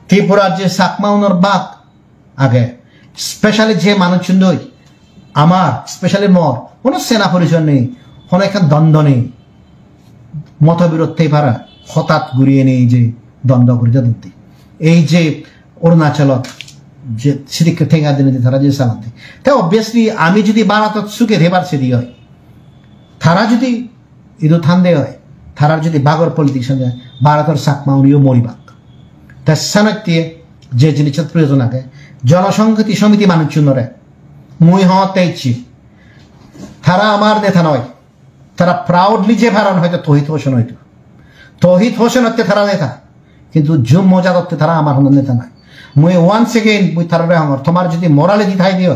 ত্রিপুরার যে সাকমাউনর বাক আগে স্পেশালি যে মানুষ চিন্দই আমার স্পেশালি মর কোনো সেনা পরিচয় নেই কোনো একটা দ্বন্দ্ব নেই মতবিরোধতেই পারা হঠাৎ ঘুরিয়ে নেই যে দ্বন্দ্ব ঘুরিতে দিতে এই যে অরুণাচলত যে সিদিকে ঠেঙ্গা দিনে তারা যে সালান্তি তাই অবভিয়াসলি আমি যদি ভারতত সুখে হেবার সেদি হয় তারা যদি ইদু থান্দে হয় তারার যদি বাগর পলিটিশিয়ান যায় ভারতের সাকমাউনিও মরিবাক তার সানক্তিয়ে যে জিনিসের প্রয়োজন আগে জনসংহতি সমিতি মানুষ চুনরে মুই হতে ইচ্ছি তারা আমার নেতা নয় তারা প্রাউডলি যে ভারণ হয়তো তহিত হোসেন হইতো তহিত হোসেন হতে তারা নেতা কিন্তু জুম মজা করতে তারা আমার হন নেতা নয় মুই ওয়ান্স এগেইন মুই তারা হঙর তোমার যদি মোরালে দিথাই দিও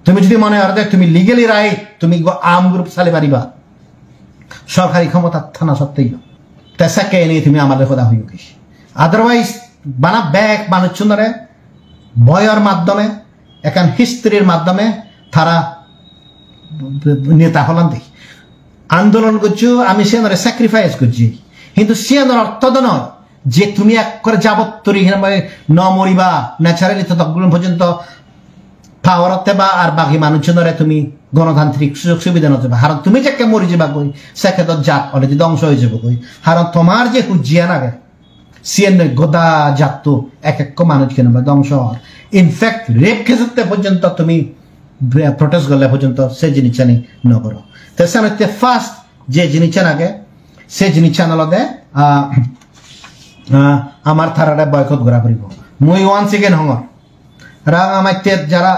তুমি যদি মনে হয় তুমি লিগেলি রাইট তুমি আম গ্রুপ চালি পারিবা সরকারি ক্ষমতা থানা সত্ত্বেই তেসাকে এনে তুমি আমাদের কথা হইও কি আদারওয়াইজ বানা ব্যাগ মানুষ চুন্দরে ভয়ের মাধ্যমে এখন হিস্ট্রির মাধ্যমে তারা নেতা হলান দেখি আন্দোলন করছো আমি সে স্যাক্রিফাইস করছি কিন্তু সে অর্থ নয় যে তুমি এক করে যাবত্তরি ন মরিবা ন্যাচারালি ততগুলো পর্যন্ত পাওয়ারতে বা আর বাকি মানুষজনরে তুমি গণতান্ত্রিক সুযোগ সুবিধা নজবা হারণ তুমি যাকে মরি যাবা কই সেক্ষেত্রে জাত অলরেডি ধ্বংস হয়ে যাবো কই হারণ তোমার যে হুজিয়া নাগে সিএন গোদা জাত তো এক এক মানুষ কেন ধ্বংস হওয়ার ইনফ্যাক্ট রেপ ক্ষেত্রে পর্যন্ত তুমি প্রটেস্ট করলে পর্যন্ত সে জিনিস আনি নগর তেসানতে ফার্স্ট যে জিনিস আগে সে জিনিস আনলদে আমার থারাটা বয়কট করা করিব মই ওয়ান সেকেন্ড হঙর রাং আমার যারা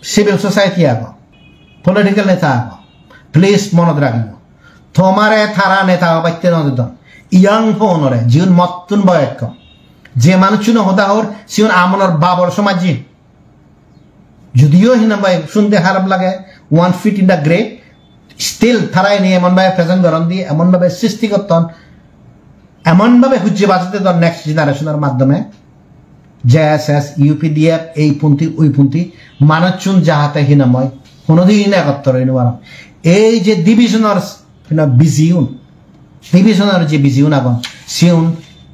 সিভিল সোসাইটি আগ পলিটিক্যাল নেতা আগ প্লিজ মনত রাখিব তোমারে থারা নেতা বাচ্চা নদ ইয়াং ফোনরে জীবন মতুন বয়ক যে মানুষ হতা হর সিউন আমনের বাবর সমাজি যদিও হিনাবাই শুনতে খারাপ লাগে 1 fit in the grey steel থারাই নিয়ে এমনভাবে প্রেজেন্ট করেন দিয়ে এমনভাবে সৃষ্টি করতেন এমনভাবে হুজ্জে বাঁচাতে তোর নেক্সট জেনারেশনের মাধ্যমে জেএসএস ইউপিডিএফ এই পন্থী ওই পন্থী মানুষজন যাহাতে হিনাময় কোনোদিন একত্র এই যে ডিভিশনের ডিভিশনের যে বিজিউন আগন সিউন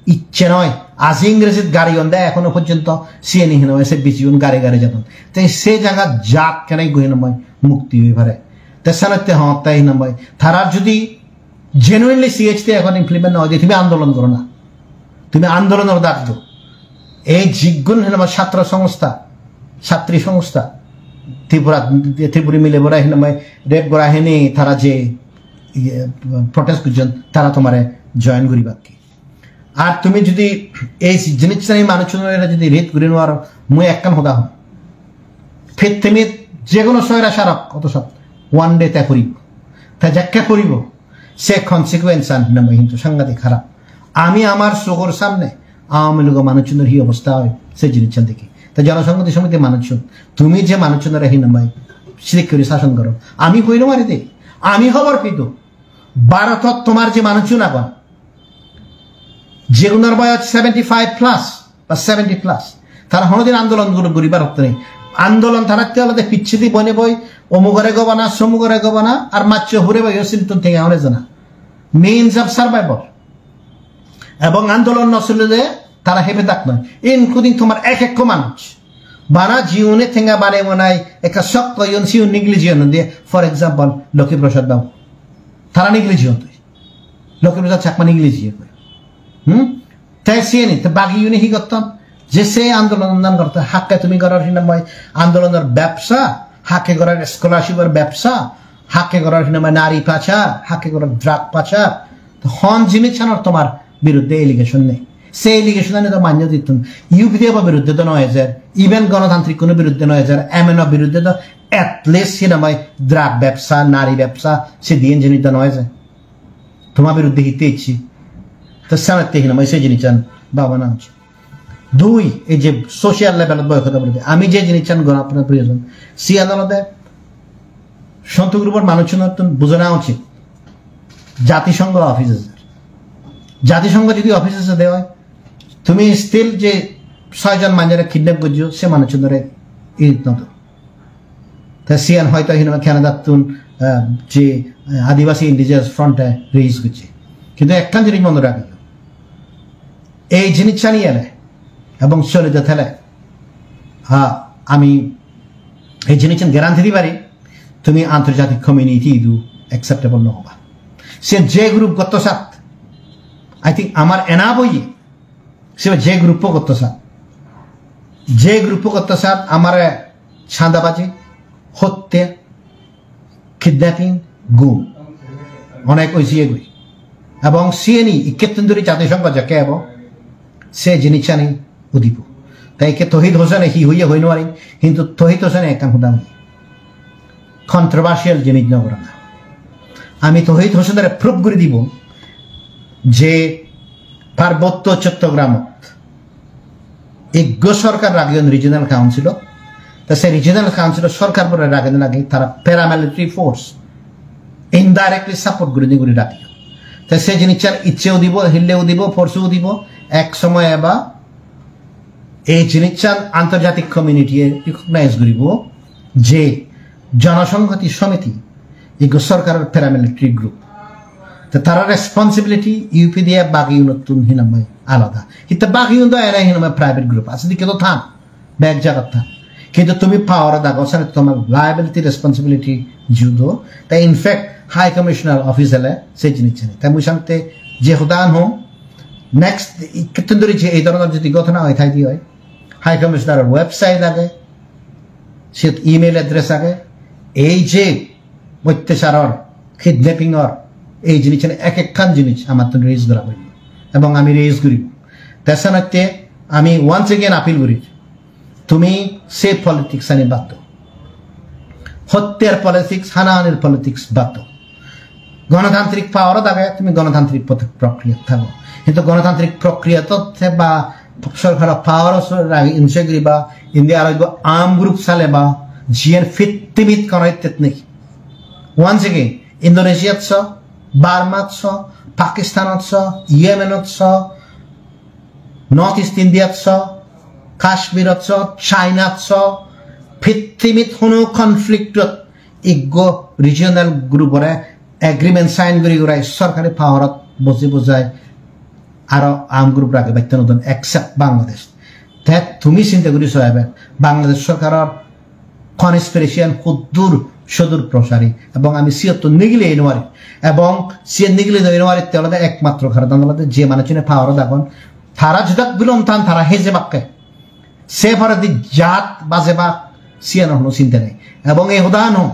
ইচ্ছে নয় আজ ইংরেজিত গাড়ি দেয় এখনো পর্যন্ত সিএনি হিনময় সে বিজিউন গাড়ি গাড়ি যাতন তাই সে জায়গা জাত কেনাই গহিনময় মুক্তি হয়ে পারে তেসানতে হ্যাঁ তাই হিনময় তারা যদি জেনুইনলি সিএইচটি এখন ইমপ্লিমেন্ট নয় যে তুমি আন্দোলন করো না তুমি আন্দোলনের ডাক দো এই জিজ্ঞুন হিনময় ছাত্র সংস্থা ছাত্রী সংস্থা ত্রিপুরি মিলে বড়া হিনময় রেপ করা হেনি তারা যে প্রটেস্ট করছেন তারা তোমারে জয়েন করিবা কি আর তুমি যদি এই জিনিসটা মানুষজনের যদি রেট করে নেওয়ার মুই একখান হদা হম ফের তুমি যে কোনো সয়রা সারক কত সব ওয়ান ডে তা করিব তা যাকে করিব সে কনসিকুয়েন্স আনবে কিন্তু সাংঘাতিক খারাপ আমি আমার চোখের সামনে আওয়ামী লীগ মানুষজনের হি অবস্থা হয় সে জিনিসটা দেখি তা জনসংহতি সমিতি মানুষজন তুমি যে মানুষজনের হি নামাই সিলেক্ট করে শাসন করো আমি কইল মারি দে আমি খবর পিত ভারতত তোমার যে মানুষজন আগন যেগুলোর বয়স 75+ বা 70+, তারা হনদিন আন্দোলনগুলো গরিবার হতে নেই আন্দোলন তারা তেলাতে পিছিয়ে বনে বই অমুগরে গবানা সমুগরে গবানা আর মাচ্চ হুরে বই সিলটন থেকে আনে জানা মিনস অফ সার্ভাইভাল এবং আন্দোলন নচলে তারা হেবে থাক নয় ইনক্লুডিং তোমার এক মানুষ বানা জীবনে থেঙ্গা বানে মনাই একটা শক্ত ইউন সিউন নিগলিজিয়ন দিয়ে ফর এক্সাম্পল লক্ষ্মীপ্রসাদ বাবু তারা নিগলিজিয়ন তুই লক্ষ্মীপ্রসাদ চাকমা নিগলিজিয়ে তাই সিয়ে তো বাকি ইউনি হি করতাম যে সে আন্দোলন করতে হাক্কে তুমি করার সিনেমায় আন্দোলনের ব্যবসা হাক্কে করার স্কলারশিপের ব্যবসা হাক্কে করার সিনেমায় নারী পাচার হাক্কে করার ড্রাগ পাচার হন জিনিস তোমার বিরুদ্ধে এলিগেশন নেই সে এলিগেশন তো মান্য দিত ইউপিডিএফ বিরুদ্ধে তো 9000 ইভেন গণতান্ত্রিক কোনো বিরুদ্ধে 9000 এমএনও বিরুদ্ধে তো অ্যাটলিস্ট সিনেমায় ড্রাগ ব্যবসা নারী ব্যবসা সে দিয়ে জিনিস তো 9000 তোমার বিরুদ্ধে হিতে ইচ্ছি তো সামনে সিনেমায় সে জিনিস বাবা না হচ্ছে দুই এই যে সোশিয়াল লেভেলত বয়কতা বলতে আমি যে জিনিস চান আপনার প্রয়োজন সি আদালতে সন্ত গ্রুপের মানুষজন বুঝে নেওয়া উচিত জাতিসংঘ অফিস আছে জাতিসংঘ যদি অফিস আছে দেওয়া হয় তুমি স্টিল যে 6 জন মানুষেরা কিডন্যাপ করছো সে মানুষজন ধরে তা সিয়ান হয়তো খেনাদাতুন যে আদিবাসী ইন্ডিজিনাস ফ্রন্টে রেইজ করছে কিন্তু একখান জিনিস মনে রাখি এই জিনিস চালিয়ে এলে এবং চলিত থেলে আমি এই জিনিস গ্যারান্টি দিতে পারি তুমি আন্তর্জাতিক কমিউনিটি ইদু অ্যাকসেপ্টেবল নহবা সে যে গ্রুপ গত সাত আই থিঙ্ক আমার এনা বই সে যে গ্রুপ গত সাত আমার ছাঁদাবাজি হত্যা কিডন্যাপিং গুম অনেক হয়েছে এগুলি এবং সিএনই ইকেতন্দুরি জাতিসংঘ যাকে এবং সে জিনিস আনি উদিব তাই কে তহিদ হোসেন হি হইয়া হই নোৱাৰিম কিন্তু তহিদ হোসেনে একান হুদাম কন্ট্রোভার্সিয়াল জিনিস নকরা না আমি তহিদ হোসেনের প্রুফ করে দিব যে পার্বত্য চট্টগ্রামত সরকার রাগিয়ন রিজিনাল কাউন্সিল তা সে রিজিনাল কাউন্সিল সরকার পরে রাগেন লাগে তারা প্যারামিলিটারি ফোর্স ইনডাইরেক্টলি সাপোর্ট করে দিয়ে রাখি তা সে জিনিস ইচ্ছেও দিব হিললেও দিব ফোর্সও দিব এক সময় এবার এই জিনিস আন্তর্জাতিক কমিউনিটি রিকগনাইজ করিব যে জনসংহতি সমিতি এগুলো সরকারের প্যারামিলিটারি গ্রুপ তো তারা রেসপন্সিবিলিটি ইউপিডিএফ বাকি নতুন হিনাময় আলাদা কিন্তু বাকি এরা হিনাময় প্রাইভেট গ্রুপ আছে দিকে তো থাম ব্যাগ জায়গা থাম কিন্তু তুমি পাওয়ার দাগো তোমার লায়াবিলিটি রেসপন্সিবিলিটি জুদো তাই ইনফ্যাক্ট হাই কমিশনার অফিস এলে সেই জিনিস জানি তাই মুই সামতে যে হুদান হোম নেক্সট কীর্তন ধরে যে এই ধরনের যদি ঘটনা হয় তাই দিয়ে হয় হাই কমিশনারের ওয়েবসাইট আগে সে ইমেল অ্যাড্রেস আগে এই যে অত্যাচারর কিডন্যাপিংর এই জিনিস এক একখান জিনিস আমার তো রেজ করা হইল এবং আমি রেজ করি তেসানাতে আমি ওয়ান্স এগেন আপিল করি তুমি সে পলিটিক্স আনি বাদ হত্যার পলিটিক্স হানাহানির পলিটিক্স বাদ গণতান্ত্রিক পাওয়ারও দাগে তুমি গণতান্ত্রিক প্রক্রিয়া থাকো কিন্তু গণতান্ত্রিক প্রক্রিয়া তথ্যে বা সরকারের পাওয়ারও ইনসে করিবা ইন্ডিয়ার আর্ম গ্রুপ চালে বা জিয়ের ফিত্তিমিত করাইতে নেই ওয়ান্স এগেন ইন্দোনেশিয়াত ছ বার্মাত ছ পাকিস্তানত ছ ইয়েমেনত ছ নর্থ ইস্ট ইন্ডিয়াত ছ কাশ্মীরত ছ চাইনাত ছ ফিত্তিমিত কোনো কনফ্লিক্টত ইগো রিজিয়নাল গ্রুপরে এগ্রিমেন্ট সাইন কৰি উৰাই সরকারি পাওয়ারত বসে বোঝায় আর আর্ম গ্রুপ রাখে বাইতে নতুন এক্সেপ্ট বাংলাদেশ দেখ তুমি চিন্তা করি সাহেবেন বাংলাদেশ সরকারের কনস্পিরেশন সুদূর প্রসারী এবং আমি সিয়ত নিগিলে নোৱাৰি এবং সিয়ে নিগিলে নোৱাৰি তেওঁলোকে একমাত্র কারণ যে মানুষজনে পাওয়ার দেখুন তারা যদি বিলম টান তারা হেজে বাক্যে সে ভারত জাত বাজে বা সিয়ে নহনো চিন্তা নেই এবং এই উদাহরণ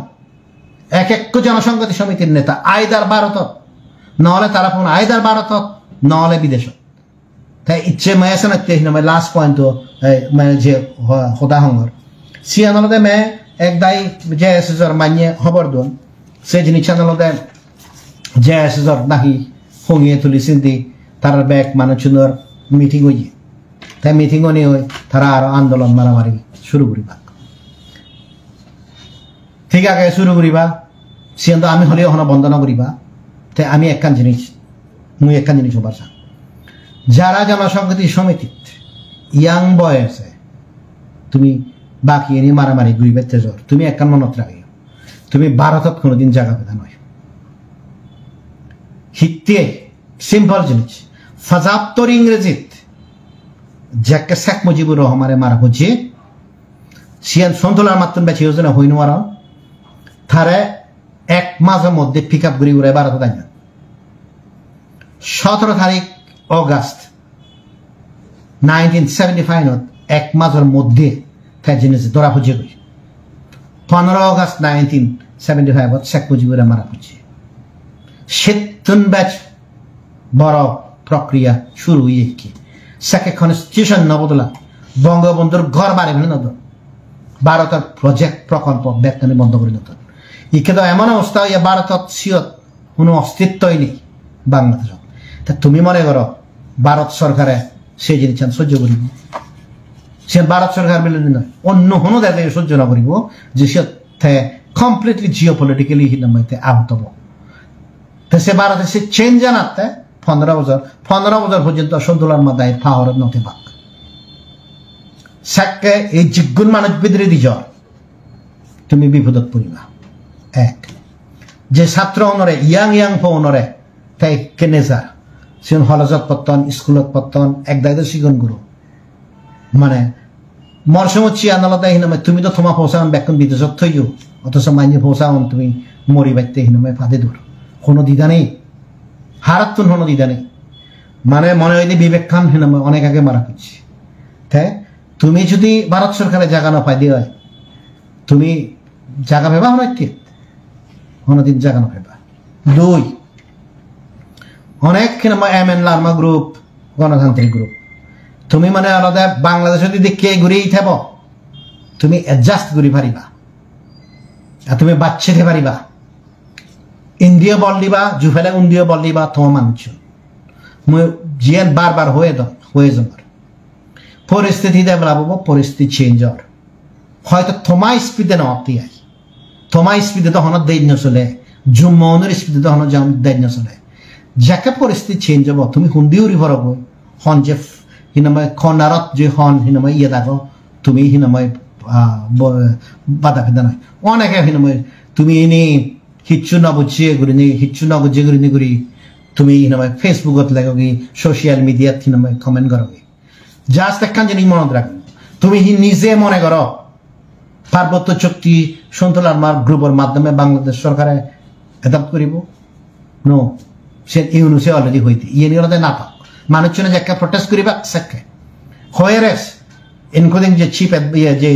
এক জনসংহতি সমিতির নেতা আইদার ভারতত নহলে তারা ফোন আইদার ভারতত নহলে বিদেশত তাই ইচ্ছে মেয়েছে না লাস্ট পয়েন্ট মানে যে সদাসংঘর সিয়ে নহলে মে একদাই যে এসএসর মানিয়ে খবর দোন সে জিনিস নহলে যে এসএসর নাহি সঙ্গিয়ে তুলি চিন্তি তার ব্যাগ মানুষজনের মিটিং হয়ে তাই মিটিং নিয়ে হয় তারা আরো আন্দোলন মারামারি শুরু করিবা ঠিক আছে শুরু করিবা সিয়ান্ত আমি হলেও হন বন্ধ নকরিবা তাই আমি একখান জিনিস মুই একখান জিনিস হবার চান যারা জনসংহতি সমিতি ইয়াং বয় আছে তুমি বাকি এনে মারামারি ঘুরিবে তেজর তুমি একখান মনত রাখি তুমি ভারতত কোনোদিন জায়গা পেতা নয় হিতে সিম্পল জিনিস ফাজাপ্তর ইংরেজিত যাকে শেখ মুজিবুর রহমানে মারা বুঝিয়ে সিয়ান সন্তোলার মাত্র বেঁচে যোজনা হইন মারা তারে এক মাসের মধ্যে পিক আপ ঘুরি ঘুরে ভারত দাঁড়িয়ে 17 তারিখ অগাস্ট 1975 এক মাসের মধ্যে তাই জিনিস ধরা বুঝে গই 15 অগাস্ট 1975 শেখ মুজিবুর মারা বুঝিয়ে সেতুন ব্যাচ বড় প্রক্রিয়া শুরু হয়ে কি শেখে কনস্টিটিউশন নবদলা বঙ্গবন্ধুর ঘর বাড়ি ভেঙে নতুন ভারতের প্রজেক্ট প্রকল্প ব্যাখ্যানি বন্ধ করে নতুন ইকে তো এমন অবস্থা ইয়ে ভারতত সিয়ত কোনো অস্তিত্বই নেই বাংলাদেশ তা তুমি মনে করো ভারত সরকারে সেই জিনিস সহ্য করিব সে ভারত সরকার বিরোধী নয় অন্য কোনো দেশে সহ্য না করিব যে সে কমপ্লিটলি জিও পলিটিক্যালি হিনামাইতে আহত হব তা সে ভারতে সে চেঞ্জ জানাতে 15 বছর পর্যন্ত সন্তুলার মাদায় পাওয়ার নতে পাক সাককে এই জিগুন মানুষ বিদ্রোহী জ্বর তুমি বিপদত পড়িবা এক যে ছাত্র অনরে ইয়াং ফোনরে তাই কেনেজার সিন হলজত পত্তন স্কুলত পত্তন এক দায়িত্ব শিখন গুরু মানে মরসুমচ্ছি আদালতে হিনামে তুমি তো তোমার পৌঁছান ব্যাকুন বিদেশত থইও অথচ মাইনে পৌঁছাওন তুমি মরি বাইতে হিনামে ফাঁদে দূর কোনো দ্বিধা নেই হারাতুন কোনো দ্বিধা নেই মানে মনে হয় বিবেক খান হিনামে অনেক আগে মারা করছি তাই তুমি যদি ভারত সরকারের জায়গা না পাই দিয়ে হয় তুমি জায়গা ভেবা অনেক কোনোদিন জায়গা না ভেবা দুই অনেক এমএন লার্মা গ্রুপ গণতান্ত্রিক গ্রুপ তুমি মানে আলাদা বাংলাদেশ যদি কে ঘুরেই থাকো তুমি অ্যাডজাস্ট করি পারিবা আর তুমি বাচ্চাতে পারিবা ইন্ডিয়া বল দিবা জুফেলে ইন্ডিয়া বল দিবা তোমার মানুষ মই জিয়ান বারবার হয়ে যাবার পরিস্থিতি দেবলাবো পরিস্থিতি চেঞ্জ হওয়ার হয়তো তোমার স্পিডে না অতি আই তোমার স্পিডে তখন দৈন্য চলে জুম্মনের স্পিডে তখন দৈন্য চলে যাকে পরিস্থিতি চেঞ্জ হব তুমি হুন্দিও রিভর হব হন যে হিনাময় খনারত যে হন হিনাময় ইয়ে দেখো তুমি হিনাময় বাধা ফেদা নয় অনেকে হিনাময় তুমি এনে হিচ্ছু না বুঝিয়ে ঘুরি নি হিচ্ছু না বুঝিয়ে ঘুরি নি ঘুরি তুমি হিনাময় ফেসবুকত লাগোগি সোশ্যাল মিডিয়াত হিনাময় কমেন্ট করোগি জাস্ট একখান জিনিস মনে রাখবি তুমি নিজে মনে করো পার্বত্য চুক্তি সন্তোলার মার গ্রুপের মাধ্যমে বাংলাদেশ সরকারে অ্যাডপ্ট করিব নো সে ইউনুসে অলরেডি হইতে ইয়ে নিয়ে না পাক মানুষজনে যে একটা প্রটেস্ট করিবা সেকে হয়েরেস ইনক্লুডিং যে চিফ যে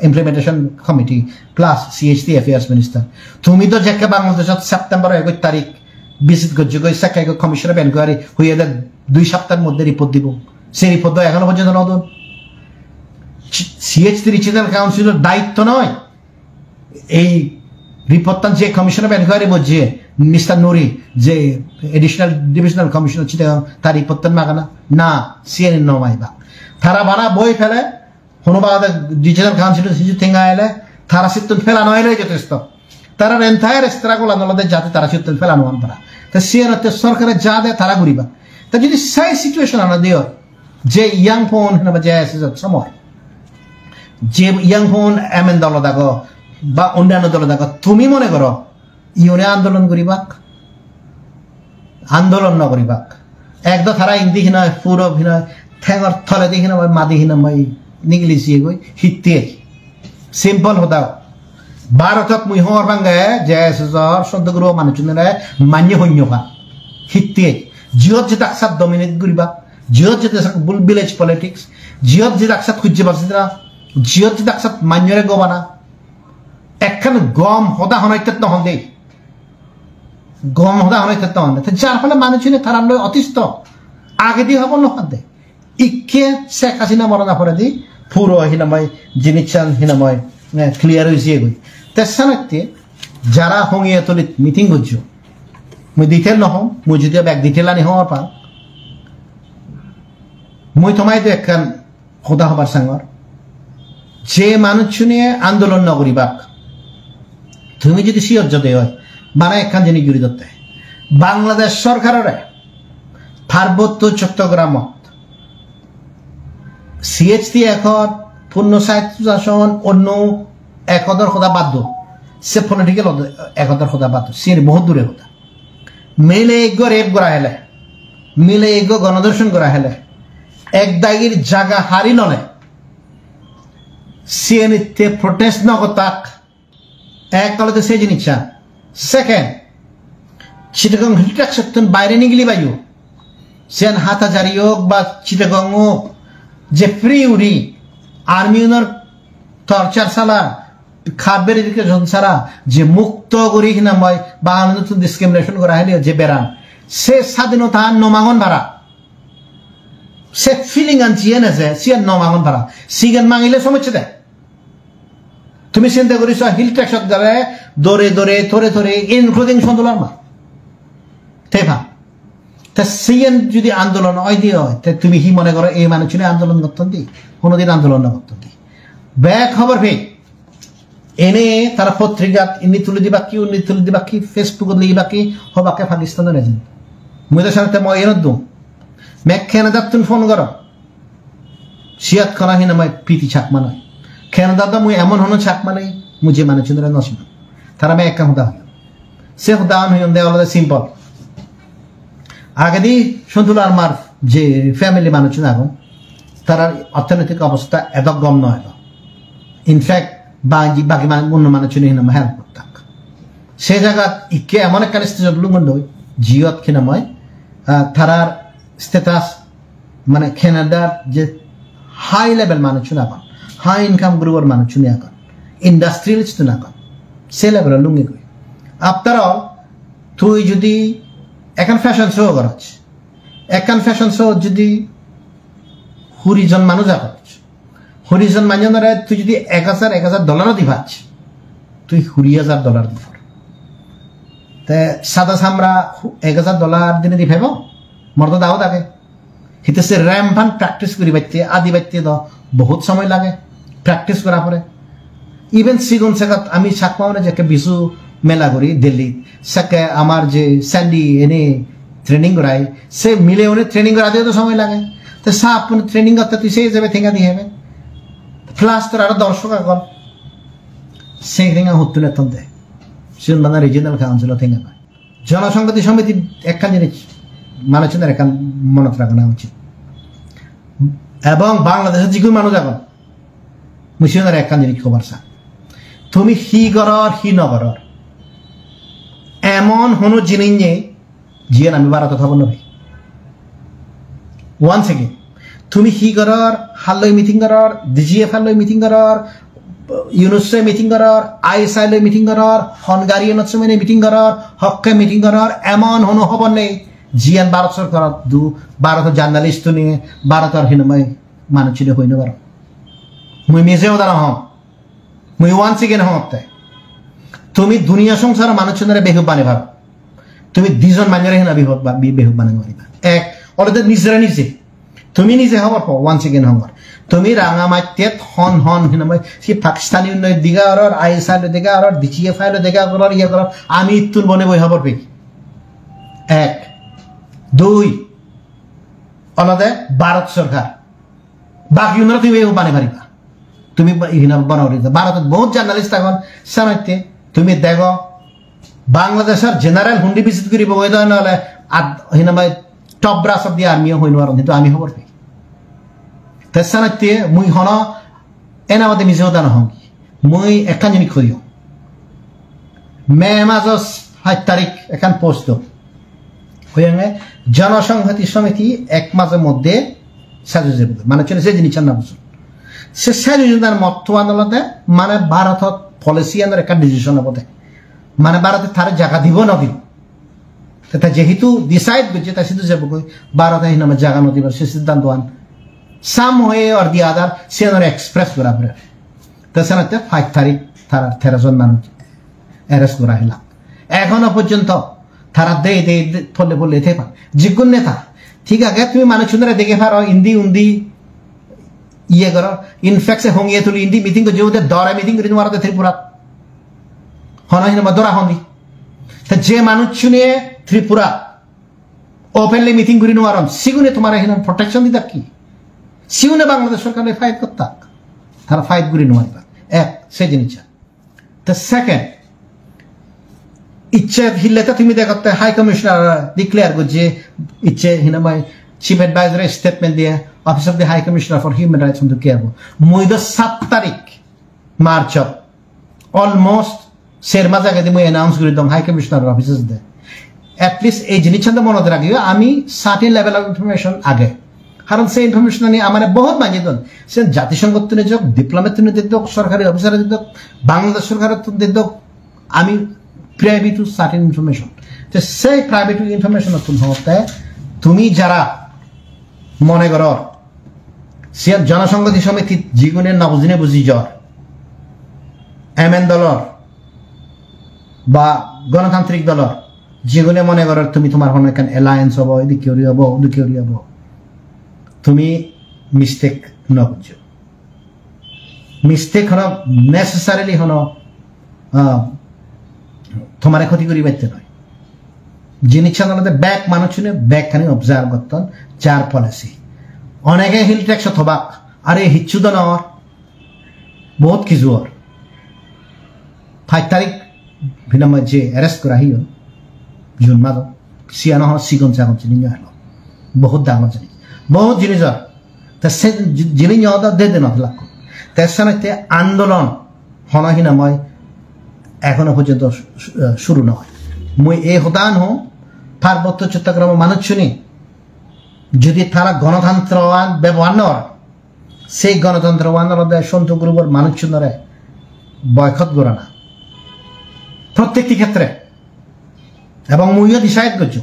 implementation committee plus CHT affairs minister তুমি তো যে বাংলাদেশত সেপ্টেম্বর 21 তারিখ ভিজিট করছো গই সেকে কমিশন অফ এনকোয়ারি হইয়া 2 সপ্তাহের মধ্যে রিপোর্ট দিব সেই রিপোর্ট তো এখনো পর্যন্ত নতুন সিএইচটি রিজিনাল কাউন্সিলের দায়িত্ব নয় এই রিপোর্টটা যে কমিশন অফ এনকোয়ারি বুঝিয়ে মিস্টার নুরি যে এডিশনাল ডিভিশনাল কমিশনার ছিল তার রিপোর্ট মাগানা না সিএনএন নমাইবা তারা বানা বই ফেলে হনুবাদ রিজিনাল কাউন্সিলের কিছু থেঙ্গা এলে তারা সিদ্ধ ফেলানো এলে যথেষ্ট তারা এন্টায়ার স্ট্রাগল আন্দোলনের যাতে তারা সিদ্ধ ফেলানো আন পারা তা সিএনএতে সরকারের যা দেয় তারা ঘুরিবা তা যদি সেই সিচুয়েশন আনা দিও যে ইয়াং ফোন যে সময় যে ইয়াং ফোন এমএন দল দেখো বা অন্যান্য দল দেখো তুমি মনে করো ইউনে আন্দোলন করিবাক আন্দোলন ন করিবাক একদম তারা ইন্দি হিনয় পুরব হিনয় ঠেঙর থলে দি হিনয় মাদি হিনয় নিগলিসিয়ে গই হিতে সিম্পল হতাও ভারতত মুই হওয়ার ভাঙ্গে যে সন্তগুরু মানুষজনেরা মান্য হন্যকা হিতে জিহত যে তাকসাত ডমিনেট করিবা জিহত যে ভিলেজ পলিটিক্স জিহত যে তাকসাত সূর্য বাসিদরা জিহত যে তাকসাত মান্যরে গোবানা একখান গম হদা হনাইতে নহন দেই গম হদা হনাইতে নহন দে যার ফলে মানুষজনে তারা লয় অতিষ্ঠ আগে দিয়ে হব নহন দে ইকে শেখ হাসিনা মরনা পরে দি পুরো হিনাময় জিনিসান হিনাময় ক্লিয়ার হয়েছে গই তেসানাতে যারা হঙিয়ে তলিত মিটিং করছো মুই ডিটেল নহম মুই যদি এক ডিটেল আনি হওয়ার পা মুই তোমায় তো একখান হদা হবার সাঙ্গর যে মানুষজনে আন্দোলন নগরিবাক তুমি যদি সিয়র যদি হয় মানে একখান জিনিস জুড়ি ধরতে বাংলাদেশ সরকারের পার্বত্য চট্টগ্রামত CHT এখন পূর্ণ স্বায়ত্ত শাসন অন্য একদর কথা বাধ্য সে পলিটিক্যাল একদর কথা বাধ্য সে বহুত দূরে কথা মিলে এগো রেপ করা হেলে মিলে এগো গণদর্শন করা হেলে এক দাগির জায়গা হারি নলে সিএনতে প্রোটেস্ট নগতাক এক কলতে সে জিনিস সেকেন্ড চিটাগং হিলটাক সত্যন বাইরে নিগলি বায়ু সেন হাতাজারি হোক বা চিটাগং হোক যে ফ্রি উড়ি আর্মি উনার টর্চার সালা খাবের এডুকেশন সারা যে মুক্ত করি কিনা মই বা নতুন ডিসক্রিমিনেশন করা হলে যে বেড়ান সে স্বাধীনতা নমাগন ভাড়া সে ফিলিং আনছি এনেছে সে নমাগন ভাড়া সিগান মাঙিলে সমস্যা দেয় তুমি চিন্তা করিস হিল ট্যাক্সত যাবে দৌড়ে দৌড়ে থরে থরে ইনক্লুডিং সন্দোলন মা তাই ভা তা সিএন যদি আন্দোলন হয় দিয়ে হয় তা তুমি কি মনে করো এই মানুষ আন্দোলন করতেন দি কোনোদিন আন্দোলন না করতেন দি ব্যাক খবর ভে এনে তারা পত্রিকা ইনি তুলে দিবা কি উনি তুলে দিবা কি ফেসবুকত লিখিবা কি হবাকে পাকিস্তানের এজেন্ট মুই তো সাথে মই এনে দু মেক খেনে যাতুন ফোন করো সিয়াত করা হিনা মই পিটি ছাক মানায় খেনে দাদা মুই এমন হনো ছাক মানে মুঝে মানে চন্দ্র নসিব তারা মে একটা হুদা সে হুদা হইন দে অলরেডি সিম্পল আগে দি সন্তুলার মার যে ফ্যামিলি মানুষ আগুন তার অর্থনৈতিক অবস্থা এত গম নয় ইনফ্যাক্ট বাকি অন্য মানুষ হেল্প করতাম সে জায়গা ইকে এমন একটা স্টেজত লুমন্ড জিওত খিনাময় তারার স্টেটাস মানে খেনাদার যে হাই লেভেল মানুষ আগুন হাই ইনকাম গ্রুপের মানুষ আগুন ইন্ডাস্ট্রিয়ালিস্ট আগুন সে লেভেল লুঙ্গি করি আফটার অল তুই যদি এখন ফ্যাশন শো করছ এখন ফ্যাশন শো যদি হুরিজন মানুষ করছ হরিজন মানুষরা তুই যদি $1,000 দিবাছ তুই $20,000 দিব তে সাদা সামরা $1,000 দিনে দি ভাইব মর্দ দাও থাকে হিতে সে র্যাম্পান প্র্যাকটিস করি বাইতে আদি বাইতে দ বহুত সময় লাগে প্র্যাকটিস করা পরে ইভেন সিগুন সেকাত আমি সাকমাওনে যে বিশু মেলা করি দিল্লি সাকে আমার যে স্যান্ডি এনে ট্রেনিং করাই সে মিলে উনি ট্রেনিং করা দিয়ে তো সময় লাগে তো সাপ ট্রেনিং করতে তুই সেই হিসেবে থেঙ্গা দিয়ে হবে প্লাস তোর আরো দর্শক এখন সেই থেঙ্গা হতুন এত দেয় সেগুন মানে রিজিনাল কাউন্সিল থেঙ্গা নয় জনসংহতি সমিতি একখান জিনিস মানুষের একখান মনত রাখা উচিত এবং বাংলাদেশের যিকোনো মানুষ এখন মুসলিমের একখান জিনিস খবর চা তুমি হি করর হি নগরর এমন হনো জিনিস নিয়ে জিয়ান আমি বারাত হব না ভাই ওয়ান সেকেন্ড তুমি হি করর হাল্লই মিটিং করর ডিজিএফ হাল্লই মিটিং করর ইউনুসে মিটিং করর আইএসআই লই মিটিং করর হনগারিয়ানত মানে মিটিং করর হককে মিটিং করর এমন হনো হব নেই জিয়ান ভারত সরকার দু ভারতের জার্নালিস্ট নিয়ে ভারতের হিনময় মানুষ ছিল হইন পারো মুই মেজেও দাঁড়া হম মুই ওয়ান সেকেন্ড হতে তুমি দুনিয়া সংসার মানুষজনের বেহুব বানে ভালো তুমি দুজন মানুষের হিনা বেহুব বানাতে পারিবা এক অলরেডি নিজেরা নিজে তুমি নিজে হবার পর ওয়ান সেকেন্ড হবার তুমি রাঙামাটিত হন হন হিনাময় সে পাকিস্তানি উন্নয়ন দিঘা আর আইএসআই দিঘা আর ডিজিএফ আই দিঘা করার ইয়ে করার আমি ইতুন বনে বই হবার পেকি এক দুই অলরেডি ভারত সরকার বাকি উন্নয়ন তুমি বেহুব বানে পারিবা তুমি বানাও ভারতের বহুত জার্নালিস্ট এখন সানাইতে তুমি দেখো বাংলাদেশের জেনারেল হুন্ডি ভিজিট করিব ওই নহলে হিনামাই টপ ব্রাস অফ দি আর্মিও হই নোৱাৰো কিন্তু আমি খবর পাই তে সানাইতে মুই হন এনা মতে মিছে হতা নহং মুই একান জিনিস করিও মে মাসৰ 7 তারিখ একান পোস্ট হইয়াঙে জনসংহতি সমিতি এক মাসের মধ্যে সাজু যাব মানে চলে সে জিনিস না বুঝো সে সাজুদার মত আন্দোলনে মানে ভারতত পলিসি আনার একটা ডিসিশন হব মানে ভারতে তার জায়গা দিব না দিব তা যেহেতু ডিসাইড করছে তা শুধু যাব ভারতে নামে জায়গা নদীব সে সিদ্ধান্ত আন সাম হয়ে আর দি আদার সে এক্সপ্রেস করা পরে তা সেনাতে 5 তারিখ তারা 13 জন মানুষ অ্যারেস্ট করা হল এখনো পর্যন্ত তারা দে দে ফলে ফলে এতে পান যিকোন নেতা ঠিক আছে তুমি মানুষ দেখে পারো হিন্দি উন্দি ইয়ে করো ইনফ্যাক্ট সে হঙ্গিয়ে তুলি ইন্দি মিটিং को जो दौरा मीटिंग करी मारते त्रिपुरा होना ही ना दौरा होंगी तो जे मानुष चुने त्रिपुरा ওপেনলি মিটিং করি নোয়ারম সিগুনে তোমার এখানে প্রোটেকশন দিতা কি সিগুনে বাংলাদেশ সরকারের ফাইট করতাক তারা ফাইট করি নোয়ারিবা এক সেই জিনিস দ্য সেকেন্ড ইচ্ছে হিলেতে তুমি দেখতে হাই কমিশনার ডিক্লেয়ার করছে ইচ্ছে হিনামাই চিফ এডভাইজার স্টেটমেন্ট দিয়ে office of the high commissioner for human rights কিন্তু কেয়ার মুই 7 তারিখ মার্চ অলমোস্ট সেরমা জায়গা দিয়ে মুই অ্যানাউন্স করে দিলাম হাই কমিশনার অফিসেস দে অ্যাটলিস্ট এই জিনিসটা মনে রাখিও আমি সার্টেন লেভেল অফ ইনফরমেশন আগে কারণ সেই ইনফরমেশন নিয়ে আমার বহুত মাঝে দেন সে জাতিসংঘ তুলে যোগ ডিপ্লোমেট তুলে দিত সরকারি অফিসার দিত বাংলাদেশ সরকারের দিত আমি প্রাইভেট টু সার্টেন ইনফরমেশন তো সেই প্রাইভেট ইনফরমেশন হতে তুমি যারা মনে করো সে জনসংহতি সমিতি জীবনের নবদিনে বুঝি জ্বর এমএন দলর বা গণতান্ত্রিক দলর যেগুলো মনে করো তুমি তোমার কোনো এখানে অ্যালায়েন্স হবো এদিকে হবো ওদিকে হবো তুমি মিস্টেক ন বুঝছো মিস্টেক হলো নেসেসারিলি হলো তোমার ক্ষতি করি পাইতে নয় জিনিস সাধারণত ব্যাক মানুষ ব্যাক খানি অবজার্ভ করতেন চার পলিসি অনেকে হিল ট্যাক্স থবাক আরে হিচ্ছু তো নর বহুত কিছু ওর 5 তারিখ ভিনাময় যে অ্যারেস্ট করা হিও জুন মাস সিয়ানো সিগন চাগন জিনিস হলো বহুত ডাঙর জিনিস বহুত জিনিস তা সে জিনিস দে দে নথলাক তার সাথে আন্দোলন হনহীনাময় এখনো পর্যন্ত শুরু নয় মই এই হতান হোম পার্বত্য চট্টগ্রাম মানুষ শুনি যদি তারা গণতন্ত্রবান ব্যবহার নয় সেই গণতন্ত্রবানের সন্তু গ্রুপের মানুষ শুনরে বয়কট করে না প্রত্যেকটি ক্ষেত্রে এবং মুইও ডিসাইড করছো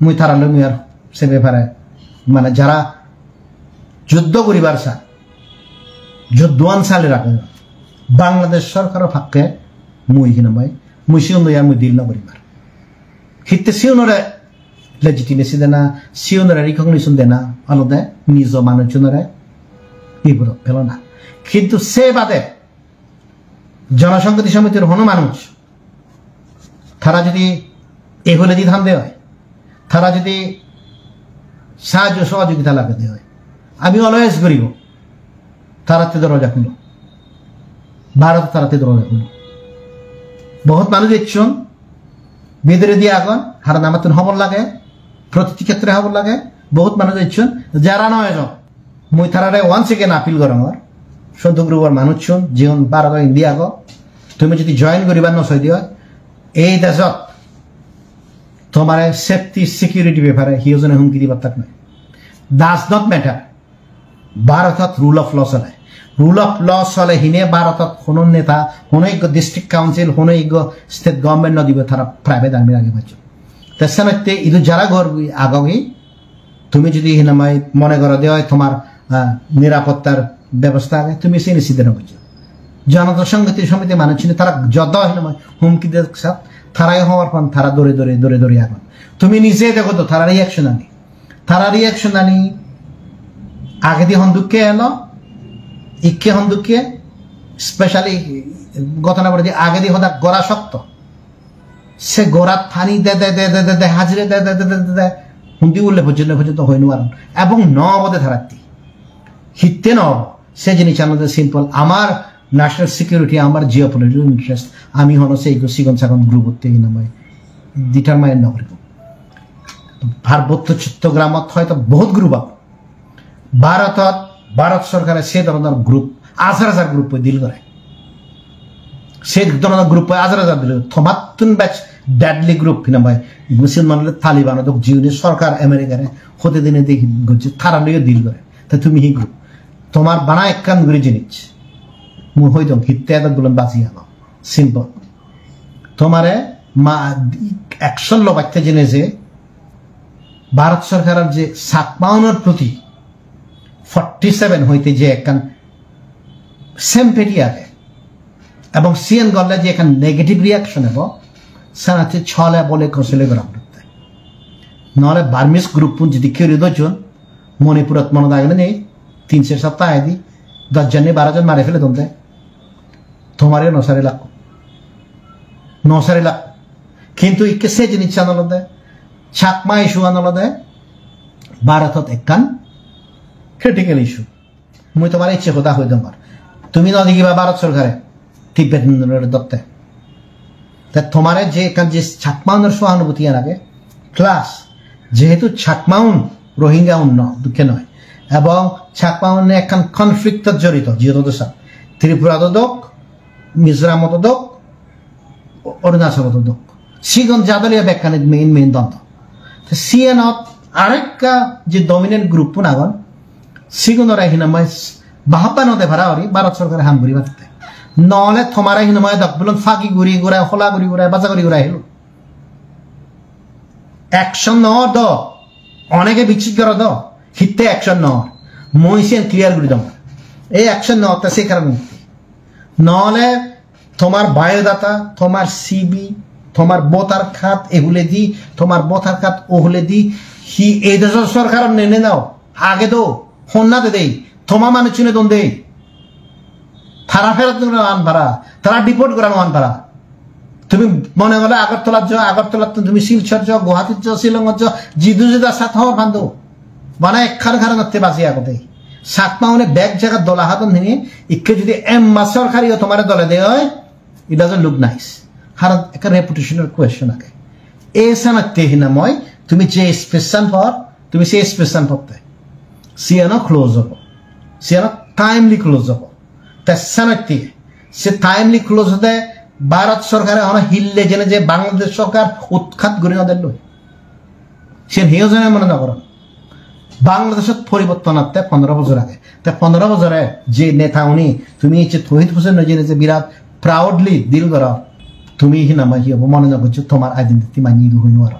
মুই তারা লমিয়ার সে ব্যাপারে মানে যারা যুদ্ধ করিবার চায় যুদ্ধওয়ান সালে রাখে বাংলাদেশ সরকারের ফাঁকে মুই হিনামাই মুই সিউন আর মুই দিল না করিবার হিতে সিউনরে লেজিটিমেসি দেনা সিউনরে রিকগনিশন দেনা আলাদা নিজ মানুষজনরে বিপদ পেল না কিন্তু সে বাদে জনসংহতি সমিতির হন মানুষ তারা যদি এগুলো দিধান দেয় তারা যদি সাহায্য সহযোগিতা লাগাতে হয় আমি অলওয়েজ করিব তারাতে দরজা খুলো ভারত তারাতে দরজা খুলো বহুত মানুষ ইচ্ছুন ভিতরে দিয়ে আগুন হারান আমার খবর লাগে প্রতিটি ক্ষেত্রে খবর লাগে বহুত মানুষ ইচ্ছুন যারা নয় মুই তারারে ওয়ান সেকেন্ড আপিল করো আমার সন্ত গ্রুপের মানুষ শুন জীবন ভারত ইন্ডিয়া আগ তুমি যদি জয়েন করিবার নয় দিও এই দেশত তোমার সেফটি সিকিউরিটি ব্যাপারে হিওজনে হুমকি দিবার তাক নয় ডাজ নট ম্যাটার ভারতত রুল অফ ল চলে রুল অফ ল চলে হিনে ভারতত কোনো নেতা কোনো ডিস্ট্রিক্ট কাউন্সিল কোনো স্টেট গভর্নমেন্ট নদিব তারা প্রাইভেট আর্মির আগে পাচ্ছ তেসানতে ইদু যারা ঘর আগি তুমি যদি হিনামাই মনে করো দেওয়া তোমার নিরাপত্তার ব্যবস্থা আগে তুমি সেই নিশ্চিত করছো জনসংহতি সমিতি মানুষ ছিল তারা যত হিনামাই হুমকি দেখছ তারাই হওয়ার পর তারা দৌড়ে দৌড়ে দৌড়ে দৌড়ে এখন তুমি নিজে দেখো তো তারা রিয়াকশন আনি আগে দিয়ে হন্দুককে এলো ইকে হন্দুককে স্পেশালি ঘটনা করে দিয়ে আগে দিয়ে হদা গোড়া শক্ত সে গোড়াত ফানি দে দে দে দে দে দে হাজিরে দে দে দে দে দে হুমকি উঠলে পর্যন্ত হইনি পারেন এবং ন অবধে ধারাত্তি হিতে ন সে জিনিস আমাদের সিম্পল আমার ন্যাশনাল সিকিউরিটি আমার জিও পলিটিক্যাল ইন্টারেস্ট আমি হন সেই সিগন সাগন গ্রুপ নামাই ডিটারমাইন নকরিব পার্বত্য চট্টগ্রামত হয়তো বহুত গ্রুপ আছে ভারত সরকারের সে ধরনের গ্রুপ হাজার গ্রুপ দিল করে সে ধরনের গ্রুপ হাজার দিল থমাতুন ব্যাচ ড্যাডলি গ্রুপ নামাই মুসলমান তালিবান জিউনি সরকার আমেরিকারে হতে দিনে দেখি তারা লিয়ে দিল করে তা তুমি হি গ্রুপ তোমার বানা একখান গুলি জিনিস মু হইতাম হিতে এতগুলো বাঁচিয়ে আনো সিম্পল তোমারে মা অ্যাকশন লবাইতে জেনে যে ভারত সরকারের যে সাকমাউনের প্রতি 47 হইতে যে একখান সেমপেটি আগে এবং সিএন গলে যে একখান নেগেটিভ রিয়াকশন হব সানাতে ছলে বলে কৌশলে গরম করতে নহলে বার্মিস গ্রুপ যদি কেউ দশজন মণিপুরত মনে থাকলে নেই 3 সপ্তাহ আদি 10 জন 12 জন মারে ফেলে তোমাদের তোমারে নসারে লাগ কিন্তু ইকে সে জিনিস আনন্দ চাকমা ইস্যু আনলদে ভারতত একখান ক্রিটিক্যাল ইস্যু মুই তোমার ইচ্ছে কথা হই তোমার তুমি নদী কিবা ভারত সরকারে তিব্বত দত্তে তা তোমার যে একখান যে চাকমাউনের সহানুভূতি লাগে প্লাস যেহেতু চাকমাউন রোহিঙ্গা দুঃখে নয় এবং চাকমাউনে একখান কনফ্লিক্টত জড়িত যেহেতু দেশা ত্রিপুরা দোক মিজোরাম দোক অরুণাচল দোক সিগন জাদলীয় ব্যাখ্যানে মেইন দ্বন্দ্ব সিএনত আরেকটা যে ডমিনেন্ট গ্রুপ নাগন সিগুনর হিনাময় বাহাব্বা নদে ভাড়া হরি ভারত সরকারের হাম ঘুরি বাঁচতে নহলে থমারা হিনাময় দক বলুন ফাঁকি ঘুরি ঘুরায় খোলা ঘুরি ঘুরায় বাজা ঘুরি ঘুরাই হিল অ্যাকশন ন দ অনেকে বিচ্ছিত কর দ হিতে অ্যাকশন ন মহিষিয়ান ক্লিয়ার করে দম এই অ্যাকশন ন তা সেই কারণে নহলে তোমার বায়োডাটা তোমার সিবি তোমার বোতার খাত এগুলে দি তোমার বোতার খাত ওগুলে দি হি এই দেশের সরকার নেনে নাও আগে দো হন্নাতে দেই তোমার মানুষ চিনে দন দেই তারা ফেরত আন ভাড়া তারা ডিপোর্ট করানো আন ভাড়া তুমি মনে হলে আগরতলার তুমি শিলচর যাও গুয়াহাটির যাও শিলংত যাও জিদু জিদা সাত হওয়ার বান্ধ মানে একখান খান করতে বাঁচি আগতে সাতমা মানে ব্যাগ জায়গা দলা হাত নিয়ে ইকে যদি সরকারিও তোমার দলে দেয় হয় ইট ডাজন্ট লুক নাইস হার একটা রেপুটেশনের কোয়েশ্চন আগে এ সানাতে হিনাময় তুমি যে স্পেশাল পর তুমি সেই স্পেশাল পড়তে সিয়ানো ক্লোজ হব সিয়ানো টাইমলি ক্লোজ হব তা সানাতে সে টাইমলি ক্লোজ হতে ভারত সরকারে হিললে জেনে যে বাংলাদেশ সরকার উৎখাত গড়ি নদের লই সে হিয়জনে মনে নকর বাংলাদেশত পরিবর্তন আসতে 15 বছর আগে তা 15 বছরে যে নেতা উনি তুমি যে তহিদ হোসেন নজিরে যে বিরাট প্রাউডলি দিল কর তুমি হিনামা হি হব মনে নকরছো তোমার আইডেন্টিটি মানি হইন আর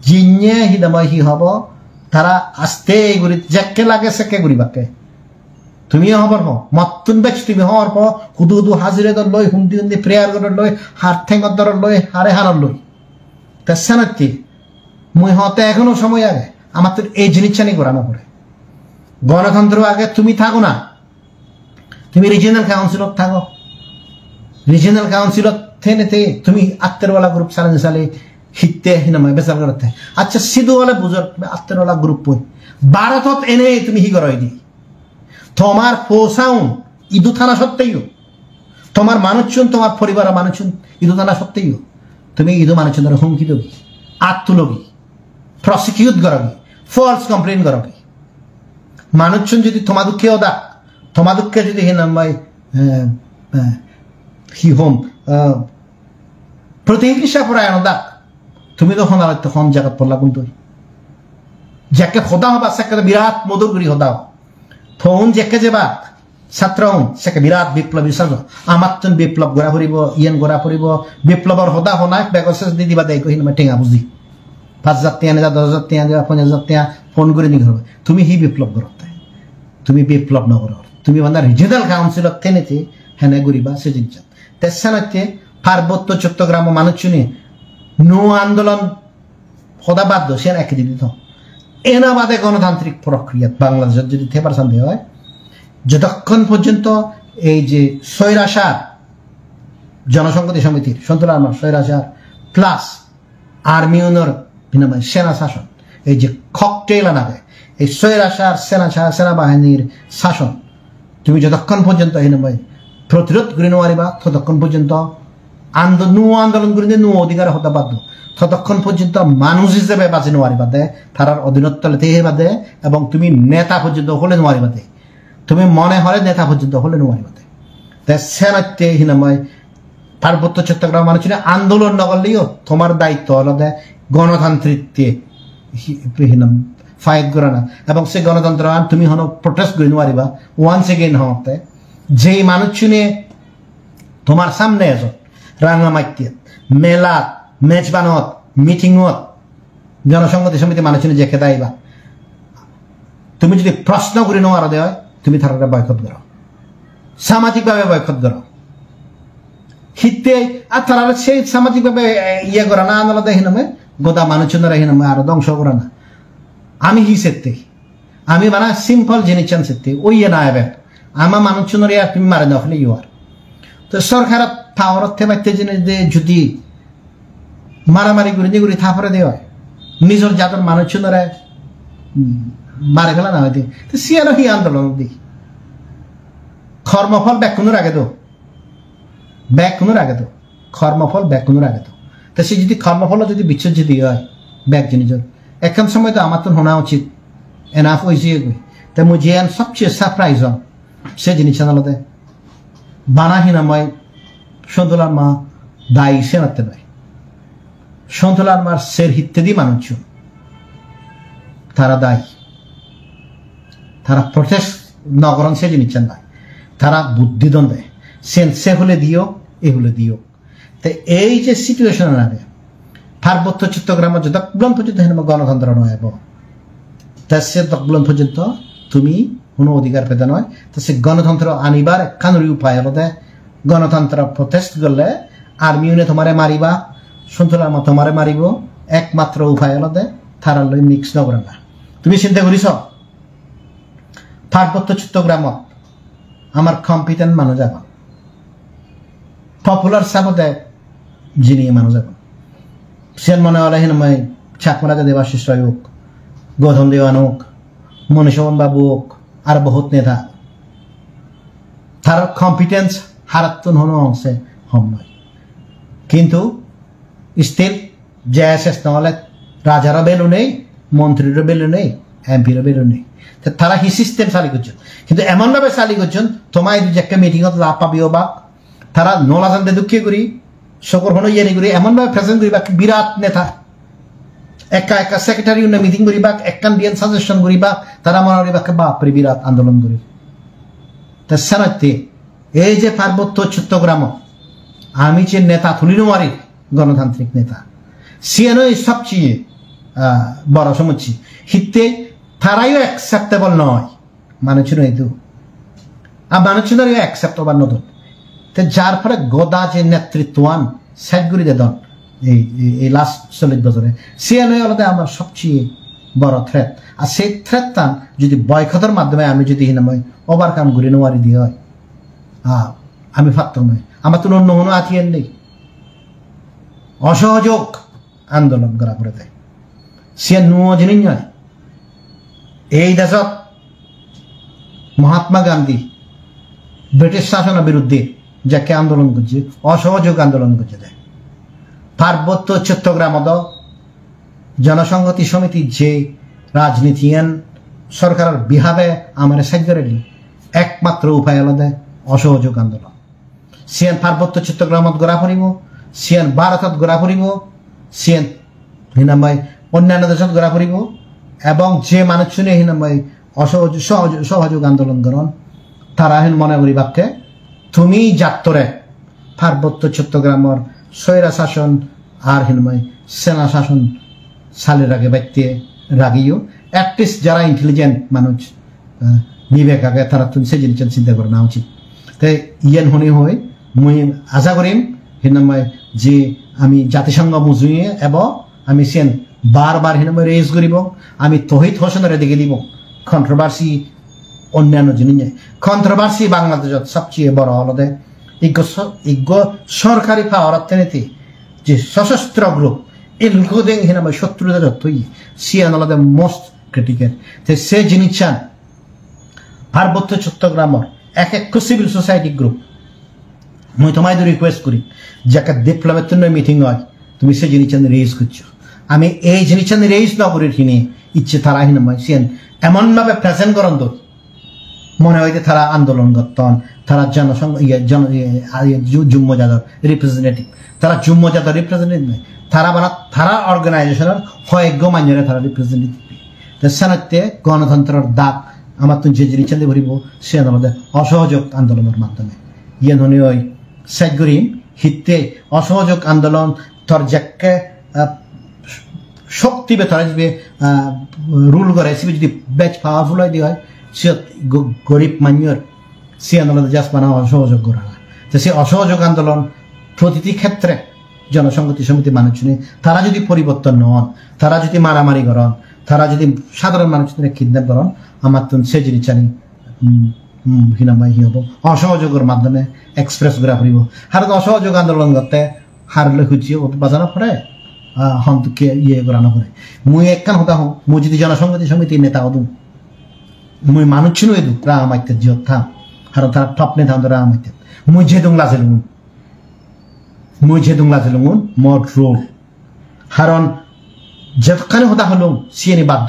জিনে হিনামা হি হব তারা আস্তে গুরি যাকে লাগে সেকে গুরি বাকে তুমিও হবার হো মতুন বেচ তুমি হওয়ার পর হুদু হুদু হাজিরে দর লই হুমদি হুমদি প্রেয়ার করার লই হাত ঠেঙ্গর দর লই হারে হারার লই তা সানাতি মুই হতে এখনো সময় আগে আমার তো এই জিনিসটা করানো পড়ে গণতন্ত্র আগে তুমি থাকো না তুমি রিজিয়নাল কাউন্সিলত থাকো রিজিয়নাল কাউন্সিলত থেনেতে তুমি আত্মেরওয়ালা গ্রুপ চালান চালে হিতে হিনামায় বেচার করতে আচ্ছা সিধুওয়ালা বুঝর আত্মেরওয়ালা গ্রুপ পই ভারতত এনে তুমি হি করাই দি তোমার পোষাউন ইদু থানা সত্ত্বেও তোমার মানুষজন তোমার পরিবারের মানুষজন ইদু থানা সত্ত্বেও তুমি ইদু মানুষজন ধরে হুমকি দেবি আত্মলগি প্রসিকিউট করবি ফলস কমপ্লেন করবি মানুষজন যদি তোমাদুকেও দাক তোমাদুকে যদি হিনামায় হি হোম প্রতিহিংসা পরায়ণ দাক তুমি তখন আর তখন জায়গা পড়লা কিন্তু যাকে খোদা হবা সেকে বিরাট মধুর করি হদাও থন যেকে যে বাক ছাত্র সেকে বিরাট বিপ্লবী সাজ আমার তো বিপ্লব গড়া ফুরিব ইয়েন গড়া ফুরিব বিপ্লবর হদা হনাক বেগসেস দি দিবা দেয় কহিন টেঙা বুঝি 5,000 টিয়া নেজা 10,000 টিয়া দেওয়া 5,000 টিয়া ফোন করে নি ঘর তুমি হি বিপ্লব করতে তুমি বিপ্লব নগর তুমি বান্দা রিজিনাল কাউন্সিলত থেনেতে হেনে গরিবা সে জিনিস তেসানাতে পার্বত্য চট্টগ্রাম মানুষ শুনে নো আন্দোলন হদা বাধ্য সে একই দিত এনা বাদে গণতান্ত্রিক প্রক্রিয়া বাংলাদেশের যদি থেবার সন্দেহ হয় যতক্ষণ পর্যন্ত এই যে স্বৈরাচার জনসংহতি সমিতির সন্তুলা আমার স্বৈরাচার প্লাস আর্মিউনের বিনিময় সেনা শাসন এই যে ককটেল আনাবে এই স্বৈরাচার সেনাবাহিনীর শাসন তুমি যতক্ষণ পর্যন্ত এই নয় প্রতিরোধ করে নোয়ারিবা ততক্ষণ পর্যন্ত আন্দোলন করে নো অধিকার হতে বাধ্য ততক্ষণ পর্যন্ত মানুষ হিসেবে বাঁচে নোয়ারিবা দে তারার অধীনত্ব লেতে বাদে এবং তুমি নেতা পর্যন্ত হলে নোয়ারিবা দে তুমি মনে হলে নেতা পর্যন্ত হলে নোয়ারিবা দে সেনাতে হিনাময় পার্বত্য চট্টগ্রাম মানুষ আন্দোলন না করলেও তোমার দায়িত্ব আলাদা গণতান্ত্রিক ফাইট করা না এবং সে গণতন্ত্র তুমি হন প্রোটেস্ট করে নোয়ারিবা ওয়ান্স এগেইন হতে যেই মানুষ শুনে তোমার সামনে এসো রাঙামাটিত মেলাত মেজবানত মিটিংত জনসংহতি সমিতি মানুষ শুনে যে খেতে আইবা তুমি যদি প্রশ্ন করে নোয়ার দেয় তুমি তারা বয়কট করো সামাজিকভাবে বয়কট করো হিতে আর তারা সেই সামাজিকভাবে ইয়ে করা না আন্দোলন দেখি নামে গোদা মানুষজনেরা হিনামে আরো ধ্বংস করা না আমি হি সেতে আমি মানে সিম্পল জিনিস চান সেতে ওই না এবার আমার মানুষজনের আর তুমি মারে নফলে ইউ আর তো সরকার পাওয়ার থেকে জিনিস যে যদি মারামারি করে যেগুলি থাপড়ে দেওয়া হয় নিজের জাতের মানুষ ধরে মারে ফেলা না হয়তো সিয়ানো হি আন্দোলন দি কর্মফল ব্যাকুনোর আগে তো কর্মফল ব্যাকুনোর আগে তো সে যদি কর্মফল যদি বিচ্ছেদ যদি হয় ব্যাক জিনিসের এখন সময় তো আমার তো শোনা উচিত এনাফ হয়েছে তা মুই যে সবচেয়ে সারপ্রাইজ হম সে জিনিস আনলতে বানাহীনাময় সন্তোলার মা দায়ী সে নাতে নয় সন্তোলার মার সের ইত্যাদি মানুষ তারা দায়ী তারা প্রটেস্ট নগরণ সে জিনিস নয় তারা বুদ্ধিদন দেয় সে হলে দিও এ হলে দিও তো এই যে সিচুয়েশন আগে পার্বত্য চট্টগ্রামের যতগুলো পর্যন্ত গণতন্ত্র নয় তা সে ততগুলো পর্যন্ত তুমি কোনো অধিকার পেতে নয় তো সে গণতন্ত্র আনিবার একখান উপায় হলো গণতন্ত্র প্রটেস্ট করলে আর্মি উনি তোমারে মারিবা সন্তোলার মা তোমারে মারিব একমাত্র উপায় হলো তারা লই মিক্স নগর না তুমি চিন্তা করিস পার্বত্য চট্টগ্রামত আমার কম্পিটেন্ট মানুষ এখন পপুলার সাপতে যিনি মানুষ এখন সেন মনে হলে মই চাকমারাজা দেবাশিস রায় হোক গৌতম দেওয়ান হোক মনীষমন বাবু হোক আর বহুত নেতা তার কম্পিটেন্স হারাত্তন হনো অংশে হম নয় কিন্তু স্টিল জেএসএস নহলে রাজারও বেলু নেই মন্ত্রীরও বেলু নেই এমপিরও বেলু নেই তারা হি সিস্টেম চালি করছেন কিন্তু এমনভাবে চালি করছেন তোমায় যে একটা মিটিংত লাভ পাবিও বা তারা নলাজানতে দুঃখী করি সকর হনো ইয়ে করি এমনভাবে প্রেজেন্ট করি বা বিরাট নেতা একা সেক্রেটারি মিটিং করি বা একখান বিয়ান সাজেশন করি বা তারা মনে করি বা বাপরে বিরাট আন্দোলন করি তা সারাতে এই যে পার্বত্য চট্টগ্রাম আমি যে নেতা তুলি নোয়ারি গণতান্ত্রিক নেতা সিএনও সবচেয়ে বড় সমস্যা হিতে তারাইও অ্যাকসেপ্টেবল নয় মানুষের এই আর মানুষের অ্যাকসেপ্টেবল নতুন তো যার ফলে গদা যে নেতৃত্বান সেটগুলি দল এই লাস্ট 40 বছরে সিএনও আলাদা আমার সবচেয়ে বড় থ্রেট আর সেই থ্রেটটা যদি বয়কটের মাধ্যমে আমি যদি ওভারকাম করি নোয়ারি দিয়ে হয় আমি পারতাম নয় আমার তো অন্য কোনো আথিয়ার নেই অসহযোগ আন্দোলন করা করে দেয় সে নুয় জিনিস নয় এই দেশত মহাত্মা গান্ধী ব্রিটিশ শাসনের বিরুদ্ধে যাকে আন্দোলন করছে অসহযোগ আন্দোলন করছে দেয় পার্বত্য চট্টগ্রামত জনসংহতি সমিতি যে রাজনীতিয়ান সরকারের বিহাবে আমার সাহায্য একমাত্র উপায় হল দেয় অসহযোগ আন্দোলন সিএন পার্বত্য চট্টগ্রামত গড়া ফুরিব সিএন ভারতত গড়া ফুরিব সিএন হিনাময় অন্যান্য দেশত গড়া ফুরিব এবং যে মানুষ শুনে হিনাময় সহযোগ আন্দোলন করেন তারা হেন মনে করি বাক্যে তুমি যাত্তরে পার্বত্য চট্টগ্রামের স্বৈরা শাসন আর হিনময় সেনা শাসন সালের আগে ব্যক্তি রাগিও অ্যাটলিস্ট যারা ইন্টেলিজেন্ট মানুষ বিবেক আগে তারা তুমি সে জিনিস চিন্তা করে নেওয়া উচিত তাই ইয়ান হনি হয়ে মুই আশা করিম হিনময় যে আমি জাতিসংঘ মুজুয়ে এবং আমি সেন বারবার হিনময় রেজ করিব আমি তহিদ হোসেনের দিকে দিব কন্ট্রোভার্সি অন্যান্য জিনিস কন্ট্রোভার্সি বাংলাদেশত সবচেয়ে বড় হল ইজ্ঞ সরকারি পাওয়ার অর্থনীতি যে সশস্ত্র গ্রুপ ইনক্লুডিং হিনময় শত্রুতা যতই সিয়ান আলাদা মোস্ট ক্রিটিক্যাল সে জিনিস চান পার্বত্য চট্টগ্রামের এক সিভিল সোসাইটি গ্রুপ মুই তোমায় রিকোয়েস্ট করি যাকে ডিপ্লোমের জন্য মিটিং হয় তুমি সে জিনিস রেজ করছো আমি এই জিনিস রেজ না করে ঠিনি ইচ্ছে তারা হিনময় সিয়ান এমনভাবে প্রেজেন্ট করেন তো মনে হয় যে তারা আন্দোলন করতেন তারা যুম্ম জাদর রিপ্রেজেন্টেটিভ তারা যুম্ম জাদর রিপ্রেজেন্টেটিভ নয় তারা অর্গানাইজেশনের হয়জ্ঞ মান্যরে তারা রিপ্রেজেন্টেটিভ সেনাতে গণতন্ত্রের দাগ আমার তো যে জিনিস ভরিব সে আমাদের অসহযোগ আন্দোলনের মাধ্যমে ইয়ে ধনী ওই সেগরিম হিতে অসহযোগ আন্দোলন তোর যাকে শক্তি বে তারা যদি রুল করে সে যদি বেচ পাওয়ারফুল হয় দিয়ে হয় সে গরিব মান্যর সে আন্দোলন জাস্ট বানা অসহযোগ করা না তো সে অসহযোগ আন্দোলন প্রতিটি ক্ষেত্রে জনসংহতি সমিতি মানুষ শুনে তারা যদি পরিবর্তন নন তারা যদি মারামারি করেন তারা যদি সাধারণ মানুষদের কিডন্যাপ করেন আমার তো সে জিনিস জানি হিনামাই হব অসহযোগের মাধ্যমে এক্সপ্রেস করা ফুরিব আর অসহযোগ আন্দোলন করতে হারলে খুঁজিয়ে বাজানো পড়ে হন্তকে ইয়ে করানো করে মুই একখান হতা হো মুই যদি জনসংহতি সমিতির নেতা হদু মুই মানুষ ছিল এদু রামাইতে জিয়ত থাম আর তারা টপ নেতা হতো রামাইতে মুই যেদুং লাজেলুন মড রোল কারণ যতখানে হতা হলো সিএনি বাধ্য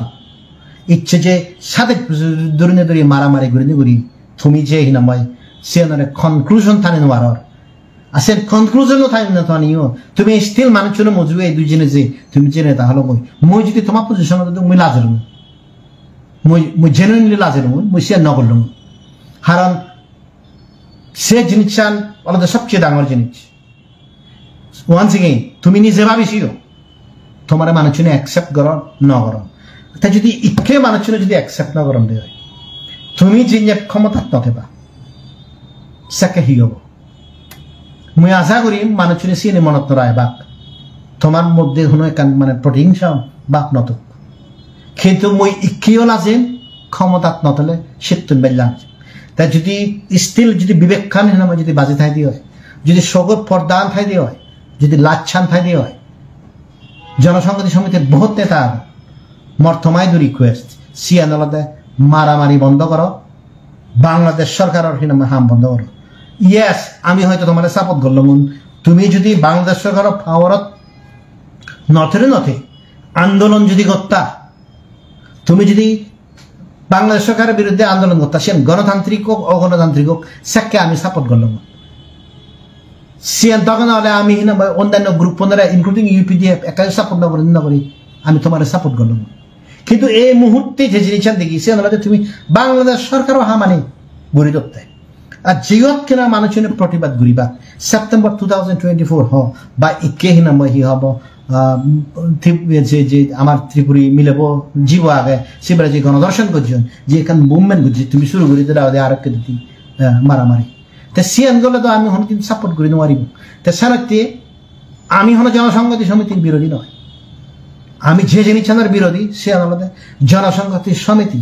ইচ্ছে যে সাথে দরিনে দরিয়ে মারামারি করি তুমি যে হিনামাই সিএনরে কনক্লুশন থানে নোয়ার আসেন কনক্লুশনও থাই না তো আনিও তুমি স্টিল মানুষ ছিল মজুয়ে দুই জনে যে তুমি যে নেতা হলো মই যদি তোমার পজিশন হতো মুই লাজেলুন মুই জেনুইনলি লাজেলুন মুই সে নগরলুন কারণ সে জিনিসটান আলাদা সবচেয়ে ডাঙর জিনিস ওয়ান্স এগেইন তুমি নিজে ভাবিছিও তোমার মানুষ অ্যাকসেপ্ট করো ন করো তাই যদি ইকে মানুষ যদি অ্যাকসেপ্ট না করম দেয় তুমি যে ক্ষমতা নথেবা সেকে হি হব মুই আশা করি মানুষ সিনে মনত নয় বাক তোমার মধ্যে কোনো মানে প্রতিহিংসা বাক নত কিন্তু মুই ইকেও লাজেন ক্ষমতাত নতলে সেতুন বেললাম তাই যদি স্টিল যদি বিবেক খান নামে যদি বাজে থাই দিয়ে হয় যদি সগর পর্দান থাই দিয়ে হয় যদি লাচ্ছান থাই দিয়ে হয় জনসংহতি সমিতির বহুত নেতা মর্থমাই দু রিকোয়েস্ট সিএন আলাদা মারামারি বন্ধ করো বাংলাদেশ সরকারের হাম বন্ধ করো ইয়েস আমি হয়তো তোমার সাপোর্ট করলাম তুমি যদি বাংলাদেশ সরকারের পাওয়ারত নথে আন্দোলন যদি করতা তুমি যদি বাংলাদেশ সরকারের বিরুদ্ধে আন্দোলন করতা সে গণতান্ত্রিক হোক অগণতান্ত্রিক হোক সেকে আমি সাপোর্ট করলাম সিএন তখন হলে আমি অন্যান্য গ্রুপ ইনক্লুডিং ইউপিডিএফ একাই সাপোর্ট না করি আমি তোমার সাপোর্ট করলাম কিন্তু এই মুহূর্তে যে জিনিসটা দেখি সে তুমি বাংলাদেশ সরকারও মানে গড়ি ধরতে আর জিয়ত কিনা মানুষের প্রতিবাদ ঘুরিবা সেপ্টেম্বর 2024 হ বা ইকে হি হব যে আমার ত্রিপুরী মিলেব জীব আগে সেবারে যে গণদর্শন করছেন যে এখান মুভমেন্ট করছে তুমি শুরু করি দিলে আরেককে দিতি মারামারি তা সিএন গলে তো আমি হন কিন্তু সাপোর্ট করি নোৱাৰিম তা সারাতে আমি হলো জনসংহতি সমিতির বিরোধী নয় আমি যে জিনিসের বিরোধী সে আলাদা জনসংহতি সমিতি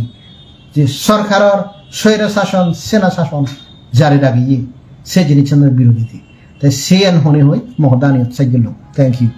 যে সরকারের স্বৈর শাসন সেনা শাসন জারি রাখিয়ে সে জিনিসের বিরোধী তাই সিএন হনে হই মহদানি উৎসাহ থ্যাংক ইউ